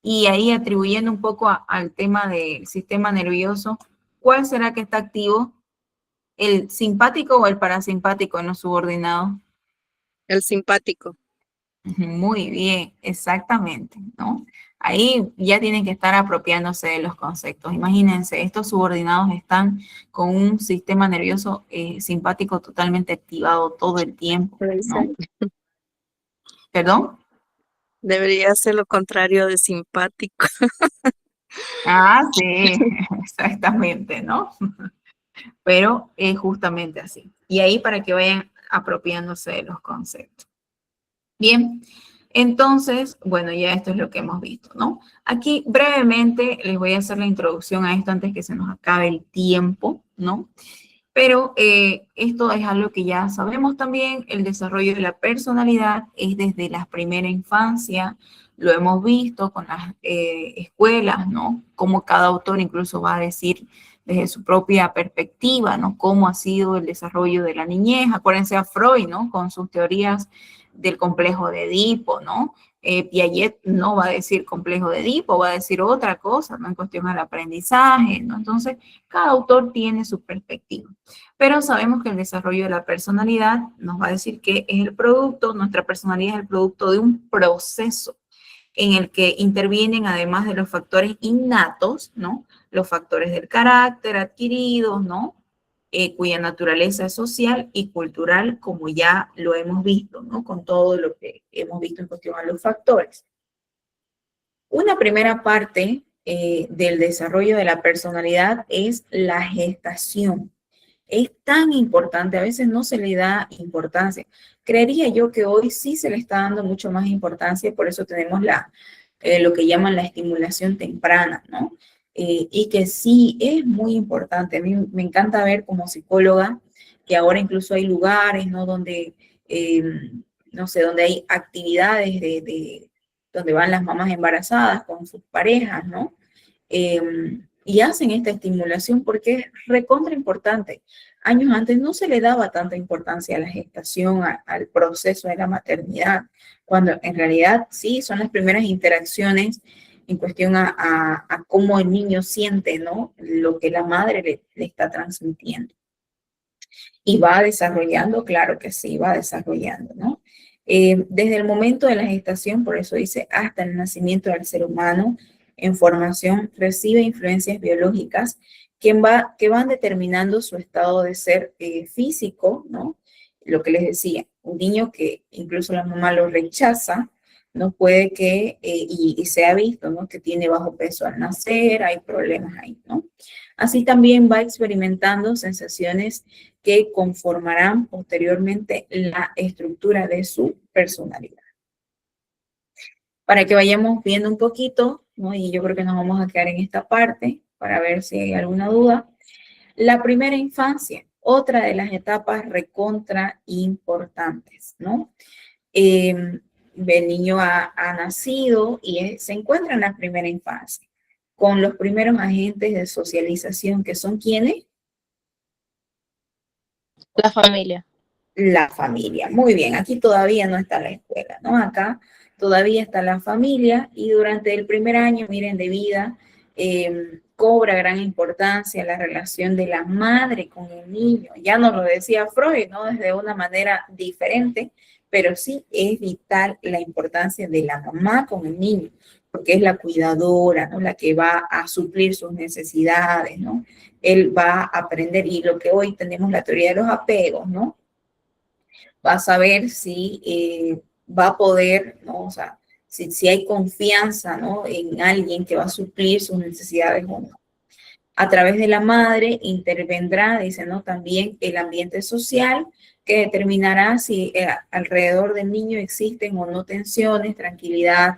Y ahí atribuyendo un poco al tema del sistema nervioso, ¿cuál será que está activo? ¿El simpático o el parasimpático en los subordinados? El simpático. Muy bien, exactamente, ¿no? Ahí ya tienen que estar apropiándose de los conceptos. Imagínense, estos subordinados están con un sistema nervioso simpático totalmente activado todo el tiempo, ¿no? ¿Perdón? Debería ser lo contrario de simpático. Ah, sí, exactamente, ¿no? Pero es justamente así. Y ahí para que vayan apropiándose de los conceptos. Bien, entonces, bueno, ya esto es lo que hemos visto, ¿no? Aquí brevemente les voy a hacer la introducción a esto antes que se nos acabe el tiempo, ¿no? Pero esto es algo que ya sabemos también, el desarrollo de la personalidad es desde la primera infancia, lo hemos visto con las escuelas, ¿no? Cómo cada autor incluso va a decir desde su propia perspectiva, ¿no? Cómo ha sido el desarrollo de la niñez. Acuérdense a Freud, ¿no? Con sus teorías del complejo de Edipo, ¿no? Piaget no va a decir complejo de Edipo, va a decir otra cosa, ¿no? En cuestión al aprendizaje, ¿no? Entonces, cada autor tiene su perspectiva. Pero sabemos que el desarrollo de la personalidad nos va a decir que es el producto, nuestra personalidad es el producto de un proceso en el que intervienen, además de los factores innatos, ¿no? Los factores del carácter adquiridos, ¿no? Cuya naturaleza es social y cultural, como ya lo hemos visto, ¿no? Con todo lo que hemos visto en cuestión a los factores. Una primera parte del desarrollo de la personalidad es la gestación. Es tan importante, a veces no se le da importancia. Creería yo que hoy sí se le está dando mucho más importancia, por eso tenemos lo que llaman la estimulación temprana, ¿no? Y que sí es muy importante. A mí me encanta ver como psicóloga que ahora incluso hay lugares, ¿no? Donde, no sé, donde hay actividades donde van las mamás embarazadas con sus parejas, ¿no? Y hacen esta estimulación porque es recontra importante. Años antes no se le daba tanta importancia a la gestación, al proceso de la maternidad, cuando en realidad sí son las primeras interacciones en cuestión a cómo el niño siente, ¿no? Lo que la madre le está transmitiendo. Y va desarrollando, claro que sí, va desarrollando, ¿no? Desde el momento de la gestación, por eso dice, hasta el nacimiento del ser humano, en formación, recibe influencias biológicas que van determinando su estado de ser físico, ¿no? Lo que les decía, un niño que incluso la mamá lo rechaza, no puede que, y se ha visto, ¿no? Que tiene bajo peso al nacer, hay problemas ahí, ¿no? Así también va experimentando sensaciones que conformarán posteriormente la estructura de su personalidad. Para que vayamos viendo un poquito, ¿no? Y yo creo que nos vamos a quedar en esta parte para ver si hay alguna duda. La primera infancia, otra de las etapas recontra importantes, ¿no? El niño ha nacido y se encuentra en la primera infancia, con los primeros agentes de socialización, que son ¿quiénes? La familia. La familia. Muy bien, aquí todavía no está la escuela, ¿no? Acá todavía está la familia y durante el primer año, miren, de vida, cobra gran importancia la relación de la madre con el niño. Ya nos lo decía Freud, ¿no? Desde una manera diferente, pero sí es vital la importancia de la mamá con el niño, porque es la cuidadora, ¿no? La que va a suplir sus necesidades, ¿no? Él va a aprender, y lo que hoy tenemos la teoría de los apegos, ¿no? Va a saber si va a poder, ¿no? O sea, si hay confianza, ¿no? En alguien que va a suplir sus necesidades o no. A través de la madre intervendrá, dice, ¿no? También el ambiente social que determinará si alrededor del niño existen o no tensiones, tranquilidad,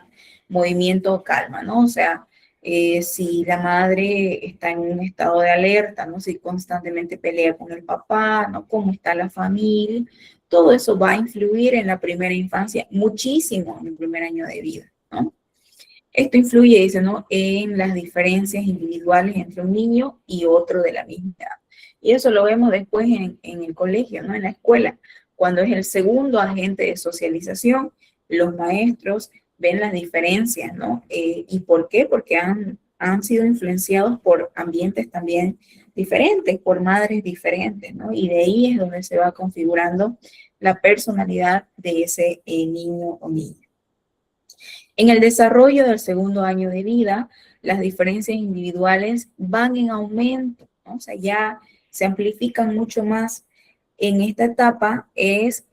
movimiento o calma, ¿no? O sea, si la madre está en un estado de alerta, ¿no? Si constantemente pelea con el papá, ¿no? Cómo está la familia, todo eso va a influir en la primera infancia muchísimo en el primer año de vida, ¿no? Esto influye, dice, ¿no? En las diferencias individuales entre un niño y otro de la misma edad. Y eso lo vemos después en el colegio, ¿no? En la escuela, cuando es el segundo agente de socialización, los maestros ven las diferencias, ¿no? ¿Y por qué? Porque han sido influenciados por ambientes también diferentes, por madres diferentes, ¿no? Y de ahí es donde se va configurando la personalidad de ese niño o niña. En el desarrollo del segundo año de vida, las diferencias individuales van en aumento, ¿no? O sea, ya se amplifican mucho más. En esta etapa es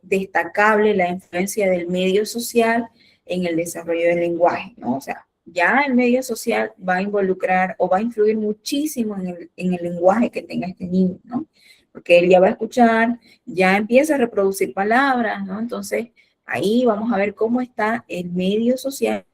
destacable la influencia del medio social en el desarrollo del lenguaje, ¿no? O sea, ya el medio social va a involucrar o va a influir muchísimo en el lenguaje que tenga este niño, ¿no? Porque él ya va a escuchar, ya empieza a reproducir palabras, ¿no? Entonces, ahí vamos a ver cómo está el medio social.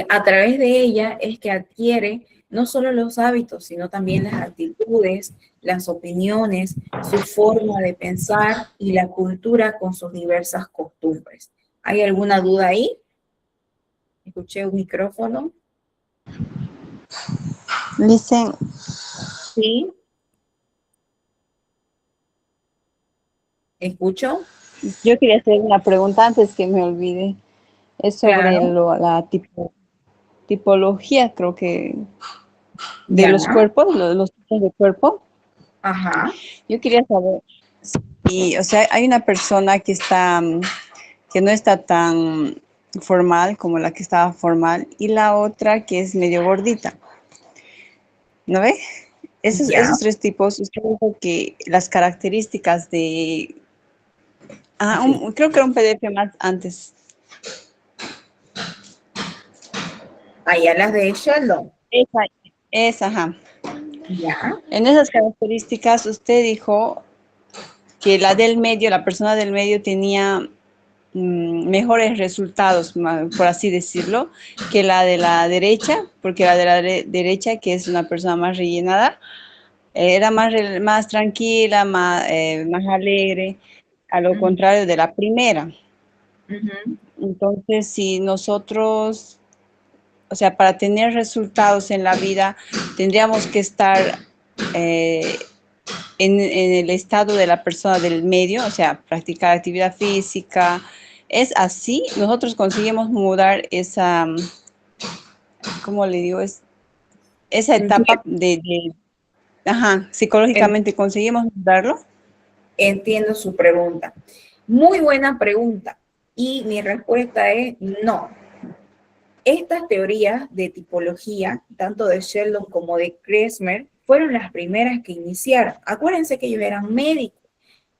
A través de ella es que adquiere no solo los hábitos, sino también las actitudes, las opiniones, su forma de pensar y la cultura con sus diversas costumbres. ¿Hay alguna duda ahí? Escuché un micrófono. Dicen, Sí. ¿Escucho? yo quería hacer una pregunta antes que me olvide. Es sobre Claro. la tipología, creo que, de Ya. los cuerpos, los tipos de cuerpo. Ajá. Yo quería saber si, o sea, hay una persona que está, que no está tan formal como la que estaba formal, y la otra que es medio gordita. ¿No ve? Ya. Esos tres tipos, usted dijo que las características de... creo que era un PDF más antes. Allá las de Sheldon. Esa, ajá. Ya. En esas características usted dijo que la del medio, la persona del medio tenía mejores resultados, por así decirlo, que la de la derecha, porque la de la derecha, que es una persona más rellenada, era más tranquila, más alegre, a lo contrario de la primera. Entonces, si nosotros, o sea, para tener resultados en la vida, tendríamos que estar en el estado de la persona del medio, o sea, practicar actividad física. ¿Es así? Nosotros conseguimos mudar esa, ¿cómo le digo? Esa etapa psicológicamente, ¿conseguimos mudarlo? Entiendo su pregunta. Muy buena pregunta. Y mi respuesta es no. Estas teorías de tipología, tanto de Sheldon como de Kresmer, fueron las primeras que iniciaron. Acuérdense que ellos eran médicos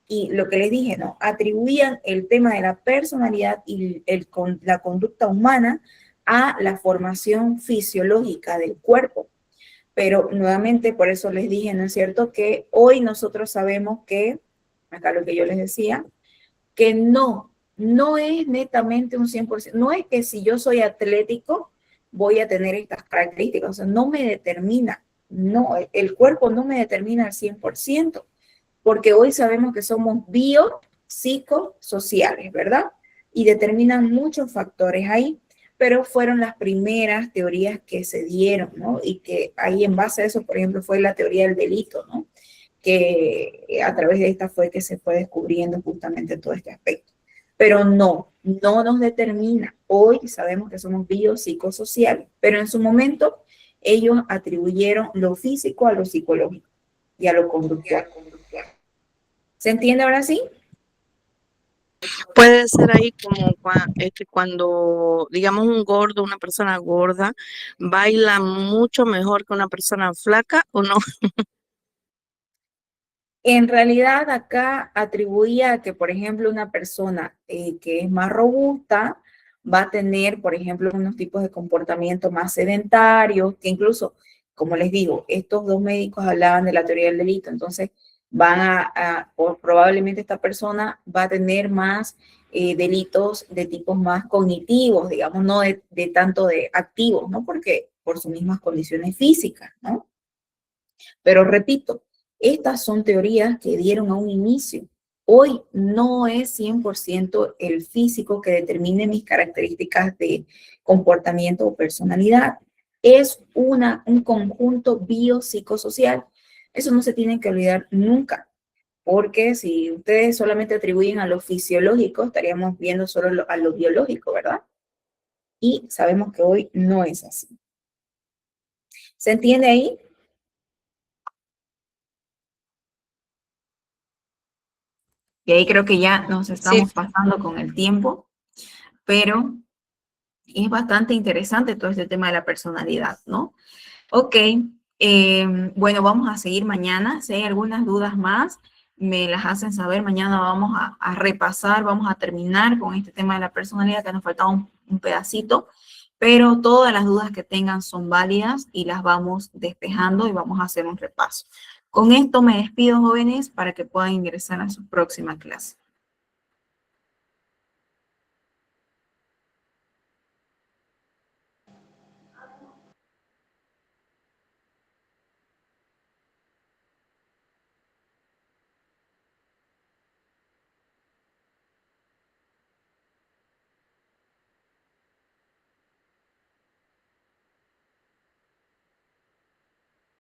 y lo que les dije, ¿no? Atribuían el tema de la personalidad y la conducta humana a la formación fisiológica del cuerpo. Pero nuevamente, por eso les dije, ¿no es cierto? Que hoy nosotros sabemos que, acá lo que yo les decía, que no es netamente un 100%. No es que si yo soy atlético, voy a tener estas características. O sea, no me determina. No, el cuerpo no me determina al 100%, porque hoy sabemos que somos biopsicosociales, ¿verdad? Y determinan muchos factores ahí. pero fueron las primeras teorías que se dieron, ¿no? Y que ahí en base a eso, por ejemplo, fue la teoría del delito, ¿no? Que a través de esta fue que se fue descubriendo justamente todo este aspecto. Pero no nos determina. Hoy sabemos que somos biopsicosociales, pero en su momento ellos atribuyeron lo físico a lo psicológico y a lo conductual. ¿Se entiende ahora sí? Puede ser ahí como cuando, digamos, un gordo, una persona gorda, baila mucho mejor que una persona flaca, ¿o no? En realidad acá atribuía que, por ejemplo, una persona que es más robusta va a tener, por ejemplo, unos tipos de comportamiento más sedentarios, que incluso, como les digo, estos dos médicos hablaban de la teoría del delito, entonces o probablemente esta persona va a tener más delitos de tipos más cognitivos, digamos, no de tanto de activos, ¿no? Porque por sus mismas condiciones físicas, ¿no? Pero repito, estas son teorías que dieron a un inicio. Hoy no es 100% el físico que determine mis características de comportamiento o personalidad. Es un conjunto biopsicosocial. Eso no se tiene que olvidar nunca, porque si ustedes solamente atribuyen a lo fisiológico, estaríamos viendo solo a lo biológico, ¿verdad? Y sabemos que hoy no es así. ¿Se entiende ahí? Y ahí creo que ya nos estamos pasando con el tiempo, pero es bastante interesante todo este tema de la personalidad, ¿no? Ok, bueno, vamos a seguir mañana. Si hay algunas dudas más, me las hacen saber. Mañana vamos a repasar, vamos a terminar con este tema de la personalidad, que nos faltaba un pedacito, pero todas las dudas que tengan son válidas y las vamos despejando y vamos a hacer un repaso. Con esto me despido, jóvenes, para que puedan ingresar a su próxima clase.